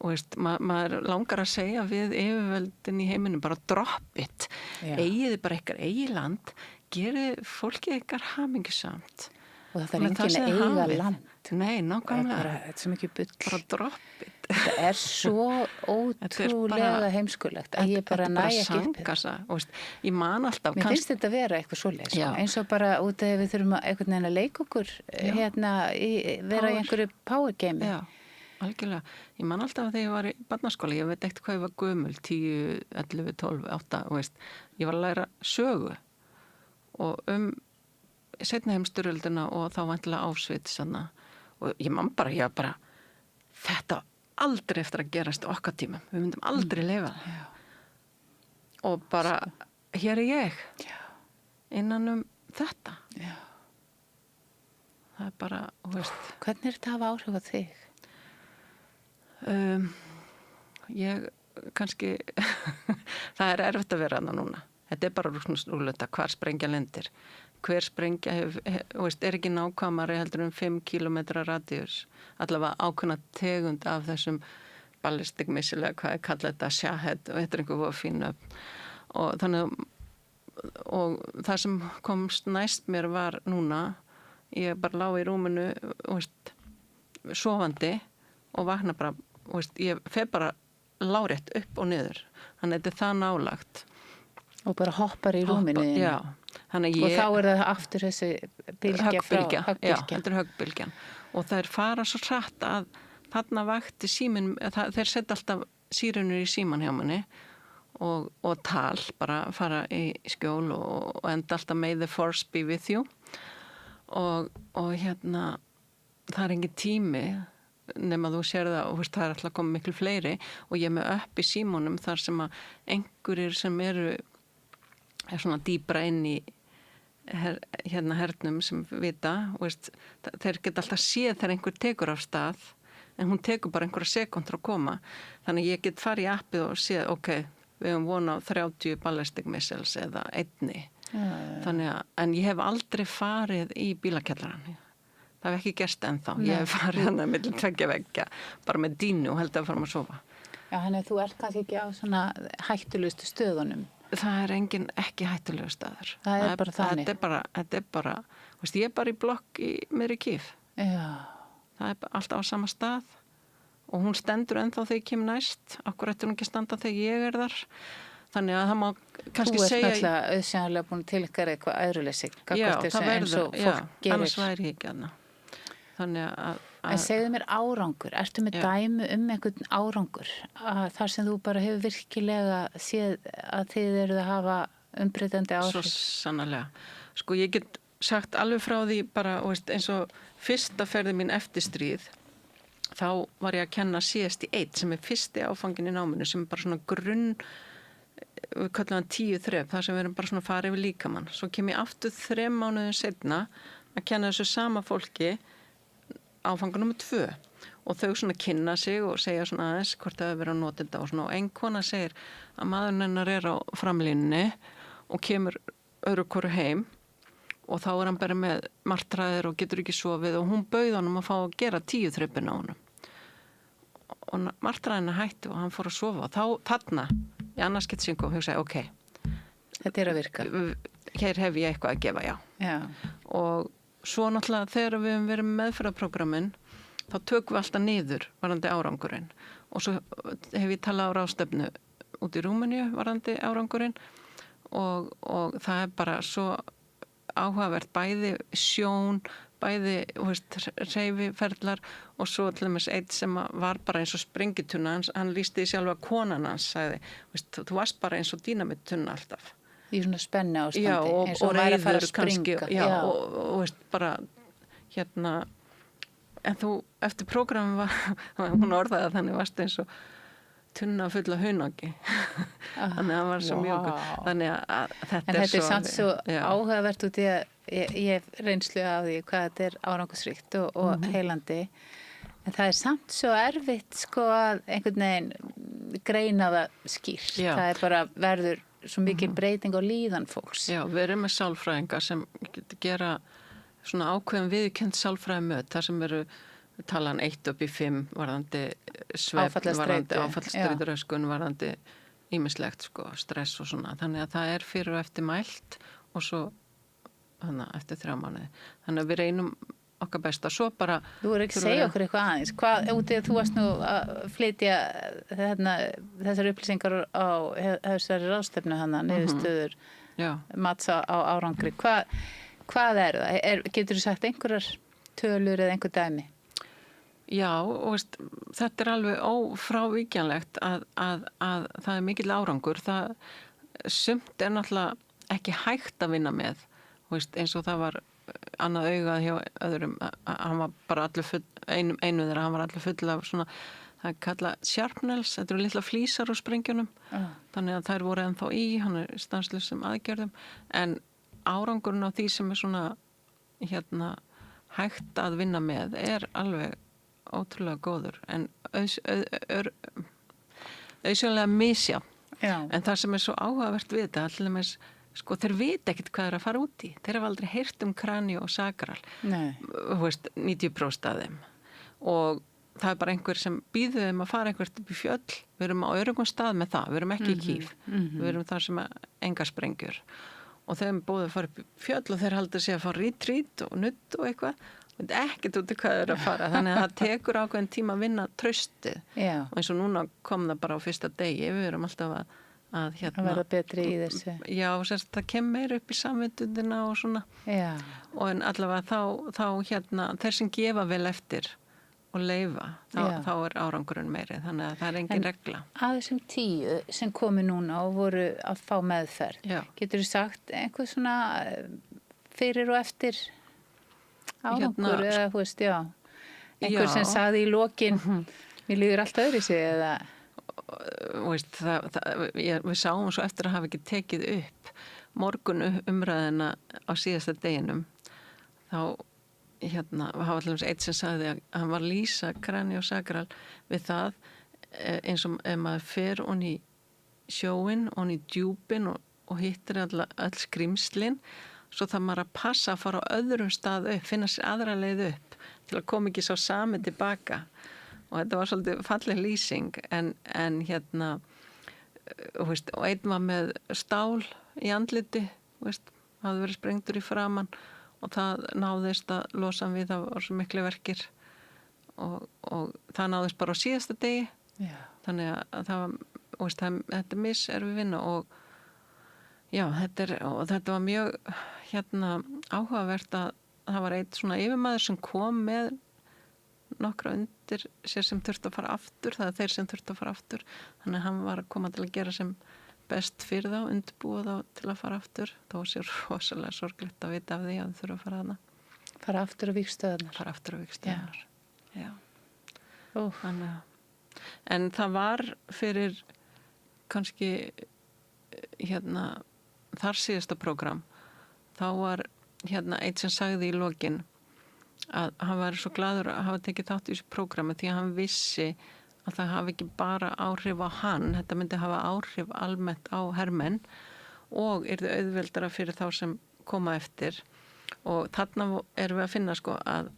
og maður langar að segja við yfirvöldin í heiminum bara drop it, eigiði bara ykkar eigið land, gerið fólkið ykkar hamingjusamt og það er enginn eiga land nei, nákvæmlega þetta er svo mikið bull bara drop it þetta er svo ótrúlega heimskulegt að ég bara næ ekki upp ég man alltaf mér finnst þetta vera eitthvað svoleiðis eins og bara út af við þurfum að einhvern veginn að leika okkur hérna vera í einhverju power game algjörlega, ég man alltaf að þegar ég var í barnaskóla, ég veit ekkert hvað ég var gömul 10, 11, 12, 8 ég var að læra sögu og seinna heimsstyrjöldina og þá vantilega Auschwitz og ég man bara, þetta aldrei eftir að gerast okkar tímum, við myndum aldrei lifa það og bara hér er ég innan þetta það er bara, hvernig er þetta að hafa áhrif á þig? Ég kannski það er erfitt að vera hana núna þetta er bara rúlletta hvar sprengja lendir hver sprengja er ekki nákvæmari heldur 5 kilometra radíus allavega ákveðna tegund af þessum ballistic missile hvað kalla þetta Shahed og þetta er einhver fín og þannig og það sem komst næst mér var núna ég bara lá í rúminu sofandi og vakna bara ég fer bara lárétt upp og niður þannig að þetta er það nálagt og bara hoppar í rúminu og þá er það aftur þessi höggbylgja þetta er höggbylgjan og það er fara svo hratt að þarna vakti síminn þeir setja alltaf sírunur í síman hjá manni og tal bara fara í skjól og enda alltaf may the force be with you og það er engin tími nema þú sér það og það er alltaf komið miklu fleiri og ég er með upp í símónum þar sem að einhverjir sem eru svona dýbra inn í hernum sem vita þeir geta alltaf séð þegar einhver tekur af stað en hún tekur bara einhverja sekundur að koma þannig ég get farið í appið og séð við höfum vonað 30 ballistic missiles eða einni þannig að en ég hef aldrei farið í bílakjallarann það hef ekki gerst ennþá. Ég hef farið hana milli 2 veggja, bara með dínu og held að fara að sofa. Já, þannig að þú ert kannski ekki á svona hættulegustu stöðunum. Það er engin ekki hættulegu staður. Það er bara þannig. Þetta er bara, ég er bara í blokk í miðri Kýf. Já. Það er alltaf á sama stað og hún stendur ennþá þegar ég kem næst. Akkur ættir hún ekki að standa þegar ég er þar. Þannig að það má kannski segja... Þú ert náttúrulega auðsjánlega búin til ykkar eitthvað æðruleysi. Já, það verður, annars væri ég ekki aðna. Þannig að... En segðu mér árangur, ertu með dæmi einhvern árangur þar sem þú bara hefur virkilega séð að þið eruð að hafa umbreytandi áhrif? Svo sannarlega. Sko ég get sagt alveg frá því bara eins og fyrsta ferði mín eftir stríð, þá var ég að kenna CST1 sem fyrsti áfangin í náminu sem bara svona grunn, við kallum hann 10 þrep, þar sem við erum bara svona farið yfir líkamann. Svo kem ég aftur 3 mánuðum seinna að kenna þessu sama fólki áfanga nummer 2 og þau svona kynna sig og segja svona aðeins hvort það hefur verið að nota þetta og svona og ein kona segir að maðurinn hennar á framlínunni og kemur öðru hvoru heim og þá hann bara með martraðir og getur ekki sofið og hún bauð honum að fá að gera 10 þrepin á honum. Og martraðina hætti og hann fór að sofa og þarna í annars getur syngu og hugsaði, ok. Þetta að virka. Hér hef ég eitthvað að gefa, já. Og svo náttúrulega þegar við höfum verið með meðferðarprogrammin, þá tökum við alltaf niður varðandi árangurinn. Og svo hef ég talað á ráðstefnu út í Rúmeníu varðandi árangurinn og það bara svo áhugavert bæði sjón, bæði hreyfiferðlar og svo til dæmis eitt sem var bara eins og sprengitunna, hann lýsti því sjálfa konan hans, sagði, þú varst bara eins og dínamitunna alltaf. Í svona spenni ástandi, já, eins og væri að fara að springa. Kannski, já. Og bara en þú, eftir prógramin var, hún orðaði að þannig varst eins og tunna full af hunangi. Þannig að hann var svo mjögur. Þannig að þetta en þetta er samt svo já. Áhugavert út í að ég hef reynslu af því hvað þetta er árangursríkt og heilandi. En það er samt svo erfitt sko að einhvern veginn greina það skýrt. Já. Það er bara verður svo mikil breyting á líðan fólks. Já, við erum með sálfræðingar sem gera svona ákveðum viðurkennt sálfræðimöt, þar sem eru talan 1 upp í 5 varðandi svefn, varðandi áfallastreituröskun, varðandi ýmislegt sko, stress og svona. Þannig að það er fyrir og eftir mælt og svo eftir 3 mánuði. Þannig að við reynum okkar besta. Svo bara... Þú voru ekki að segja okkur eitthvað aðeins. Hvað, út í að þú varst nú að flytja þessar upplýsingar á þessari ráðstefnu niðurstöður mats á árangri. Hvað er það? Getur þú sagt einhverjar tölur eða einhver dæmi? Já, og þetta er alveg ófrávíkjanlegt að það er mikill árangur. Það sumt er náttúrulega ekki hægt að vinna með. Eins og það var annað augað hjá öðrum. Hann var bara allir full, einu þeirra, hann var allir full af svona, það er kallað sharpnels, þetta eru litla flísar á sprengjunum. Þannig að þær voru ennþá í, hann er stanslausum aðgerðum. En árangurinn á því sem er svona hægt að vinna með er alveg ótrúlega góður en auðsjónlega misja. En það sem er svo áhugavert við þetta, allir með sko, þeir vita ekkert hvað er að fara út í. Þeir hafa aldrei heyrt kranio og sakral. 90% af þeim. Og það er bara einhver sem býður þeim að fara einhvert upp í fjöll. Við erum á öruggum stað með það. Við erum ekki í Kíf. Við erum þar sem engar sprengjur. Og þeim búið að fara upp í fjöll og þeir halda sig að fara retreat og nutt og eitthvað. Ekkert út í hvað er að fara. Þannig að það tekur ákveðin tíma að vinna traustið. Og eins og núna kom það bara á fyrsta degi. Við erum alltaf að verða betri í þessu. Já, það kemur meira upp í samvitundina og svona. Já. Og en allavega þá þeir sem gefa vel eftir og leyfa, þá er árangurinn meiri. Þannig að það er engin regla. Að þessum 10 sem komu núna og voru að fá meðferð, getur þú sagt einhver svona fyrir og eftir árangur eða þú veist, einhver sem sagði í lokin mér líður allt öðru sig eða við sáum svo eftir að hafa ekki tekið upp morgun umræðina á síðasta deginum þá hafa allir eitt sem sagði að hann var lýsa kraniosakral við það eins og ef maður fer onni í sjóin, onni í djúpin og hittir öll skrimslin svo það maður að passa að fara á öðrum stað upp, finna sér aðra leið upp til að koma ekki svo sami tilbaka og þetta var svolítið falleg lýsing en og einn var með stál í andliti hafði verið sprengtur í framan og það náðist að losa hann við, það var svo miklu verkir og það náðist bara á síðasta degi. Þannig að það var þetta er við vinna og þetta var mjög áhugavert að það var eitt svona yfirmaður sem kom með nokkra undir sér sem þurfti að fara aftur, það er þeir sem þurfti að fara aftur þannig að hann var að koma til að gera sem best fyrir þá, undirbúa þá til að fara aftur þá var sér rosalega sorglegt að vita af því að þau þurfa að fara hana fara aftur á vígstöðunar Já. Þannig að en það var fyrir kannski þar síðasta prógram þá var einn sem sagði í lokin að hann var svo glaður að hafa tekið þátt í þessu prógrami því að hann vissi að það hafi ekki bara áhrif á hann, þetta myndi hafa áhrif almennt á hermenn og yrði auðveldara fyrir þá sem koma eftir og þarna erum við að finna sko að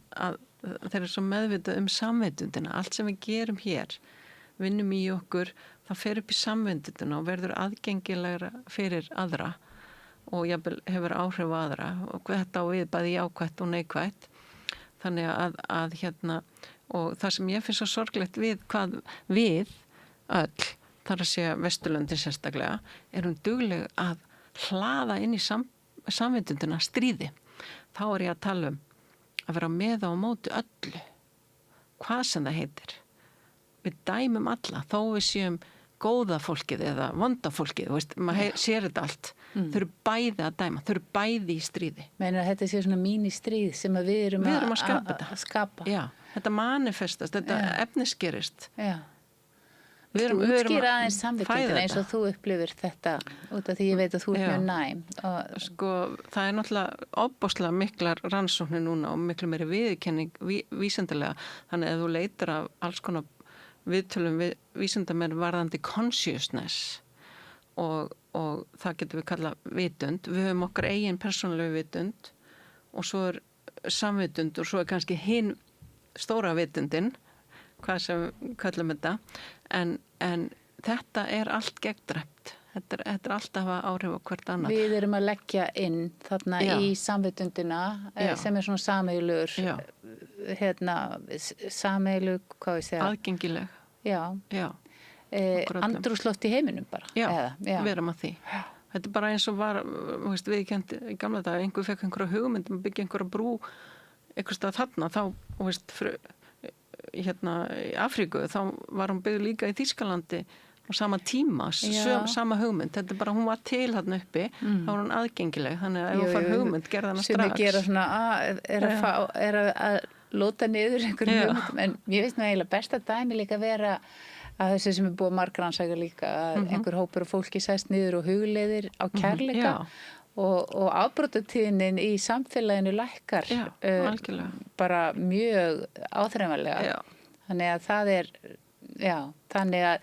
þeir eru svo meðvitað samvitundina, allt sem við gerum hér vinnum í okkur, það fer upp í samvitundina og verður aðgengilegra fyrir aðra og jafnvel hefur áhrif á aðra og þetta á við bæði jákvætt og neikvætt þannig að og það sem ég finnst svo sorglegt við hvað við öll, þar að segja Vesturlöndin sérstaklega, erum dugleg að hlaða inn í samvitundina stríði. Þá er ég að tala að vera með á móti öllu, hvað sem það heitir. Við dæmum alla, þó við séum góða fólkið eða vonda fólkið, maður sér þetta allt. Þau eru bæði að dæma, þau eru bæði í stríði. Meinar að þetta sé svona mínistríð sem að við erum að skapa. Já, þetta manifestast, þetta efnisgerist. Já. Við erum útskýra aðeins samvitundina eins og þú upplifir þetta út af því ég veit að þú ert mjög næm. Sko, það er náttúrulega ofboðslega miklar rannsóknir núna og miklu meiri viðurkenning vísindalega. Þannig að þú leitar af alls konar viðtölum við vísindamenn varðandi consciousness og það getur við kallað vitund. Við höfum okkar eigin persónulegu vitund og svo er samvitund og svo er kannski hinn stóra vitundin, hvað sem kallum þetta, en þetta er allt gegndræpt. Þetta er alltaf að áhrif á hvert annað. Við erum að leggja inn þarna í samvitundina sem er svona sameiginlegur sameiginleg, hvað ég segja? Aðgengileg. Já. Andrúmsloft í heiminum bara. Já, við erum að því. Þetta er bara eins og var, við kendi í gamla dag, einhver fekk einhverja hugmynd að byggja einhverja brú einhvers stað þarna, þá, í Afríku, þá var hún byggð líka í Þýskalandi á sama tíma, sama hugmynd. Þetta er bara, hún var til þarna uppi, þá var hún aðgengileg, þannig að ef hún fær hugmynd, gerða hana strax. Sem gera svona, er að lóta niður einhverjum hugmyndum, en ég veist nú eiginlega besta dæmi líka vera að þessi sem er búið margransækja líka, að einhver hópur af fólki sæst niður og hugleiðir á kærleika og afbrotatíðnin í samfélaginu lækkar bara mjög áþreifanlega. Þannig að það er, þannig að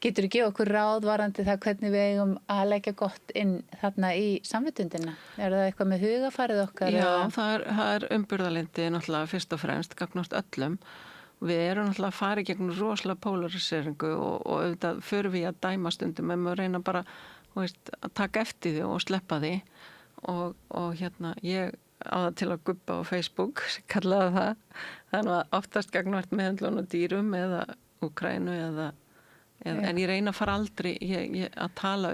getur þú gefa okkur ráð varðandi það hvernig við eigum að leggja gott inn þarna í samvitundina? Er það eitthvað með hugafarið okkar? Já, það er umburðarlyndi náttúrulega fyrst og fremst, gagnast öllum. Við erum náttúrulega að fara í gegnum rosalega polariseringu og auðvitað förum við að dæma stundum en maður reyna bara að taka eftir því og sleppa því og ég á það til að gubba á Facebook, kallaði það. Það er oftast gagnvart meðhöndlun og dýrum eða Úkraínu en ég reyna að fara aldrei að tala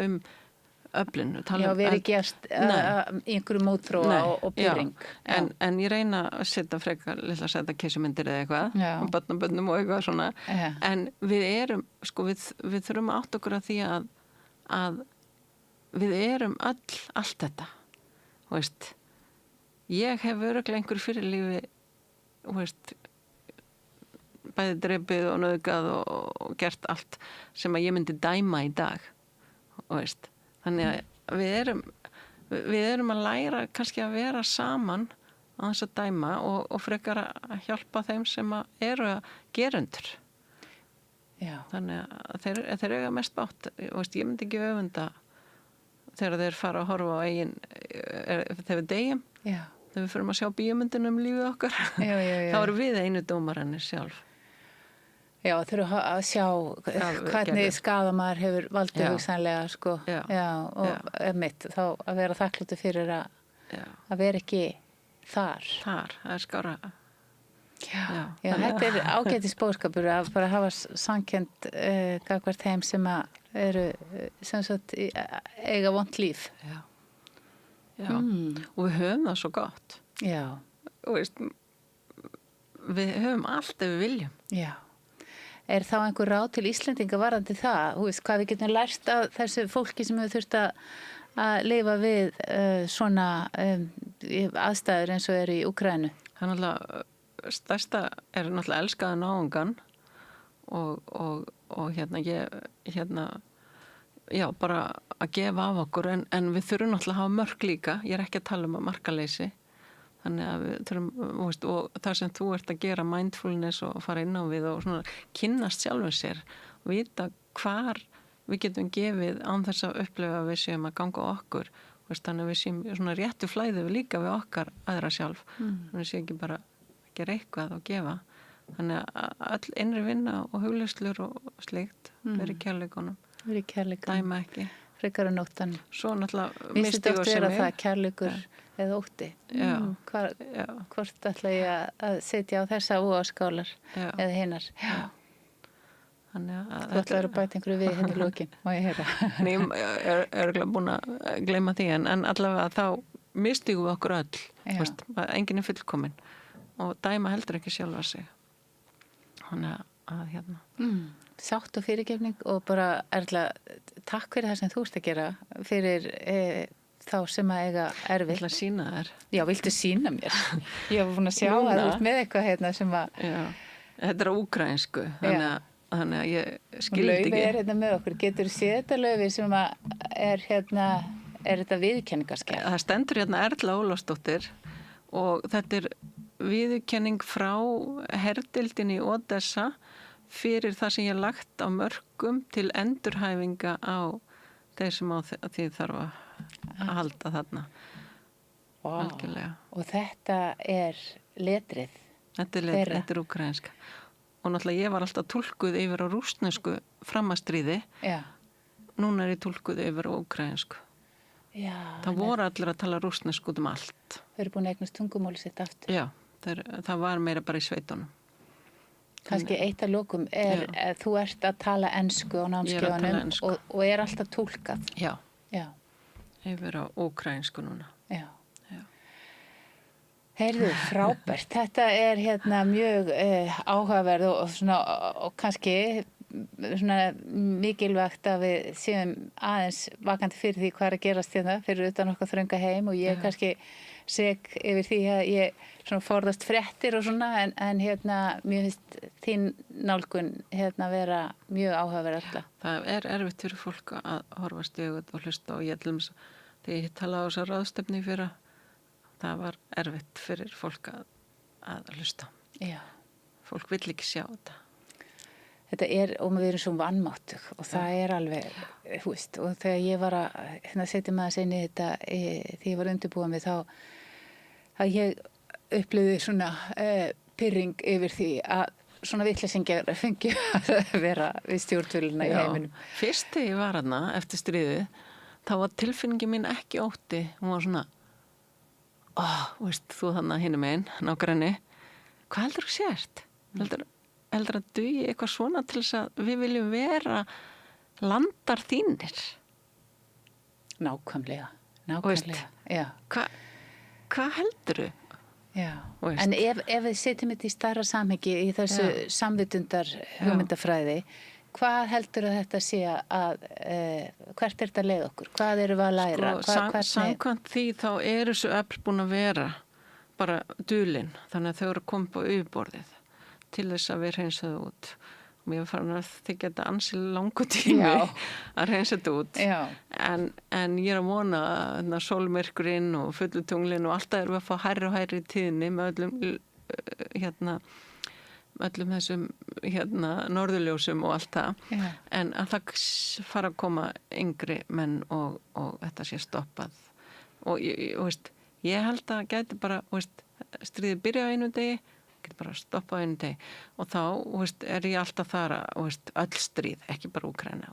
öflin. Já, verið gerst einhverju mótþróa og byrring. En ég reyna að setja frekar lilla að setja keisumyndir eða eitthvað og börnum og eitthvað svona. En við erum, við þurfum að átta okkur að því að við erum allt þetta. Ég hef örugglega einhverju fyrirlífi bæði drepið og nauðgað og gert allt sem að ég myndi dæma í dag. Þannig að við erum að læra kannski að vera saman á þess að dæma og frekar að hjálpa þeim sem eru gerendur. Þannig að þeir eiga mest bátt. Ég myndi ekki öfunda þegar þeir fara að horfa á eigin þegar við deyjum. Þegar við förum að sjá bíómyndina lífið okkar. Þá erum við einu dómarannir sjálf. Já, þurfa að sjá hvernig skaða maður hefur valdið hugsanlega, og þá að vera þakkláttur fyrir að vera ekki þar. Það er skára. Já, þetta er ágætis boðskapur að bara hafa samkennd gagnvart þeim sem eru sem sagt eiga vont líf. Og við höfum það svo gott. Við höfum allt ef við viljum. Er þá einhver ráð til Íslendinga varðandi það? Hvað við getum lært af þessu fólki sem hefur þurft að lifa við svona aðstæður eins og eru í Úkraínu? Það er náttúrulega, stærsta er náttúrulega elskaða náungan og já, bara að gefa af okkur en við þurfum náttúrulega að hafa mörk líka, ég er ekki að tala að markaleysi, þannig að við þurfum, og það sem þú ert að gera mindfulness og fara inn á við og svona kynnast sjálfum sér og vita hvar við getum gefið án þess að upplifa að við séum að ganga okkur, þannig að við séum svona réttu flæði við líka við okkar aðra sjálf, þannig að við séum ekki bara að gera eitthvað og gefa, þannig að öll innri vinna og hugleiðslur og slíkt verið kærleikunum. Dæma ekki. Frekar en óttan. Svo náttúrulega misti ég oft vera það kærleikur eða ótti. Hvort ætla ég að setja á þessa óáskálar eða hinnar. Þú ætla að bæta einhverju við henni lókin, má ég heyra. Ég er örgulega búin að gleyma því en allavega þá mistígum við okkur öll. Enginn er fullkomin og dæma heldur ekki sjálfa sig. Þannig að sátt og fyrirgefning og bara Erla, takk fyrir það sem þú ert að gera fyrir þá sem að eiga erfitt. Ég ætla að sýna þér. Já, viltu sýna mér? Ég var búin að sjá að þú ert með eitthvað hérna sem að... Já, þetta er á úkraínsku, þannig að ég skildi ekki. Laufey er hérna með okkur, getur séð þetta Laufey sem að er hérna, er þetta viðurkenningarskeið? Það stendur hérna Erla Ólafsdóttir og þetta er viðurkenning frá herdildinni í Odessa fyrir það sem ég lagt á mörkum til endurhæfinga á þeir sem á því þarf að halda þarna. Algjörlega. Og þetta er letrið? Þetta er letrið, þetta er úkraínska. Og náttúrulega ég var alltaf túlkuð yfir á rússnesku framastríði. Já. Núna er ég túlkuð yfir á úkraínsku. Já. Það voru allir að tala rússnesku út allt. Þau eru búin að eignast tungumáli sitt aftur. Já, það var meira bara í sveitunum. Kannski eitt af lokum er að þú ert að tala ensku á námskeiðunum og er alltaf túlkað. Já. Yfir á úkraínsku núna. Já. Heyrðu, frábært. Þetta er hérna mjög áhugaverð og kannski svona mikilvægt að við séum aðeins vakandi fyrir því hvað er að gerast hérna fyrir utan okkar þrönga heim og ég kannski seg yfir því að ég svona forðast fréttir og svona en hérna mér finnst þín nálgun hérna vera mjög áhugaverð alltaf. Það er erfitt fyrir fólk að horfast í augun og hlusta og ég þegar ég talaði á þessa ráðstefnu fyrir það var erfitt fyrir fólk að hlusta. Já. Fólk vill ekki sjá þetta. Þetta er, og við erum svo vannmáttug og það er alveg, þú veist, og þegar ég var að setja maður sér inn í þetta þegar ég var undirbúin við þá að ég upplifði svona pirring yfir því að svona vitleysingjar fengi að vera við stjórnvöluna í heiminum. Fyrst þegar ég var hana eftir stríðið, þá var tilfinningi mín ekki ótti. Hún var svona, veist, þú þarna hinum einn, nágranni, hvað heldur þú sért? Heldur að dugi eitthvað svona til þess að við viljum vera landar þínir? Nákvæmlega. Já. Hvað heldur þú? Já, en ef við setjum þetta í stærra samhengi í þessu samvitundar hugmyndafræði, hvað heldur þetta sé að, hvert er þetta leið okkur? Hvað erum við að læra? Samkvæmt því þá eru þessu öfl búin að vera bara dulin, þannig að þau eru komið på yfirborðið til þess að við hreinsaðu út. Mér var farin að þykja þetta ansi langu tími að reynsa þetta út. En ég er að vona að sólmyrkurinn og fullutunglinn og alltaf erum við að fá hærri og hærri tíðni með öllum þessum norðurljósum og allt það. En að það fara að koma yngri menn og þetta sé stoppað. Og ég held að gæti bara, stríðið byrja á einu degi, bara stoppa á einu degi og þá er ég alltaf þar að öll stríð, ekki bara Úkraína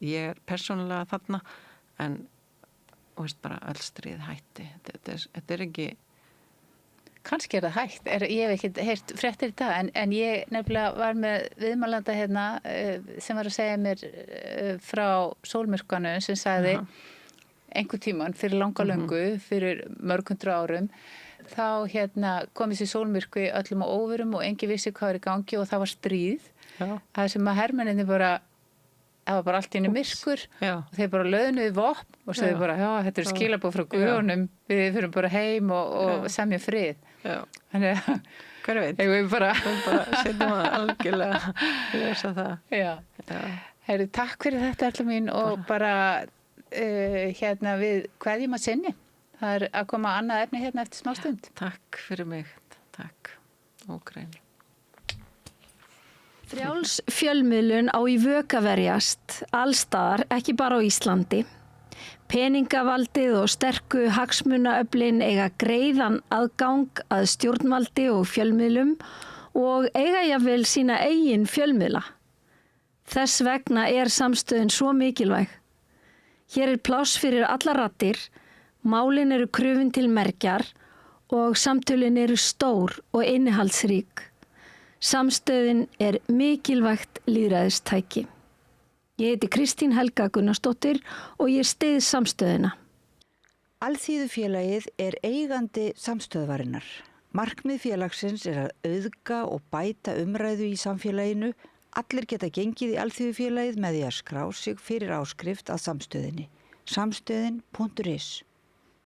ég er persónulega þarna en bara öll stríð hætti þetta er ekki kannski er það hægt, ég hef ekki heyrt fréttir í dag en ég nefnilega var með viðmælanda hérna sem var að segja mér frá sólmyrkvanu sem sagði einhver tímann fyrir langa löngu fyrir mörg hundru árum þá kom þessi sólmyrkvi öllum á óvörum og enginn vissi hvað er í gangi og það var stríð. Það sem að hermenninni það var bara allt í einu myrkur og þeir bara löðnuðu vopn og sagði bara, þetta er skilabóð frá guðunum, við fyrum bara heim og semja frið. Þannig að hver veit. Við bara setjum að algjörlega lesa það. Já. Herri, takk fyrir þetta Erla mín og bara við kveðjum að sinni. Það er að koma annað efni hérna eftir smá stund. Takk fyrir mig. Takk. Úkraína. Frjáls fjölmiðlun á í vök að verjast allstaðar, ekki bara á Íslandi. Peningavaldið og sterku hagsmunaöflin eiga greiðan aðgang að stjórnvaldi og fjölmiðlum og eiga jafnvel sína eigin fjölmiðla. Þess vegna er samstöðin svo mikilvæg. Hér er pláss fyrir allar raddir, málin eru krufin til mergjar og samtölin eru stór og innihaldsrík. Samstöðin er mikilvægt lýðræðistæki. Ég heiti Kristín Helga Gunnarsdóttir og ég styð samstöðina. Alþýðufélagið er eigandi samstöðvarinnar. Markmið félagsins er að auðga og bæta umræðu í samfélaginu. Allir geta gengið í Alþýðufélagið með því að skrá sig fyrir áskrift að samstöðinni. Samstöðin.is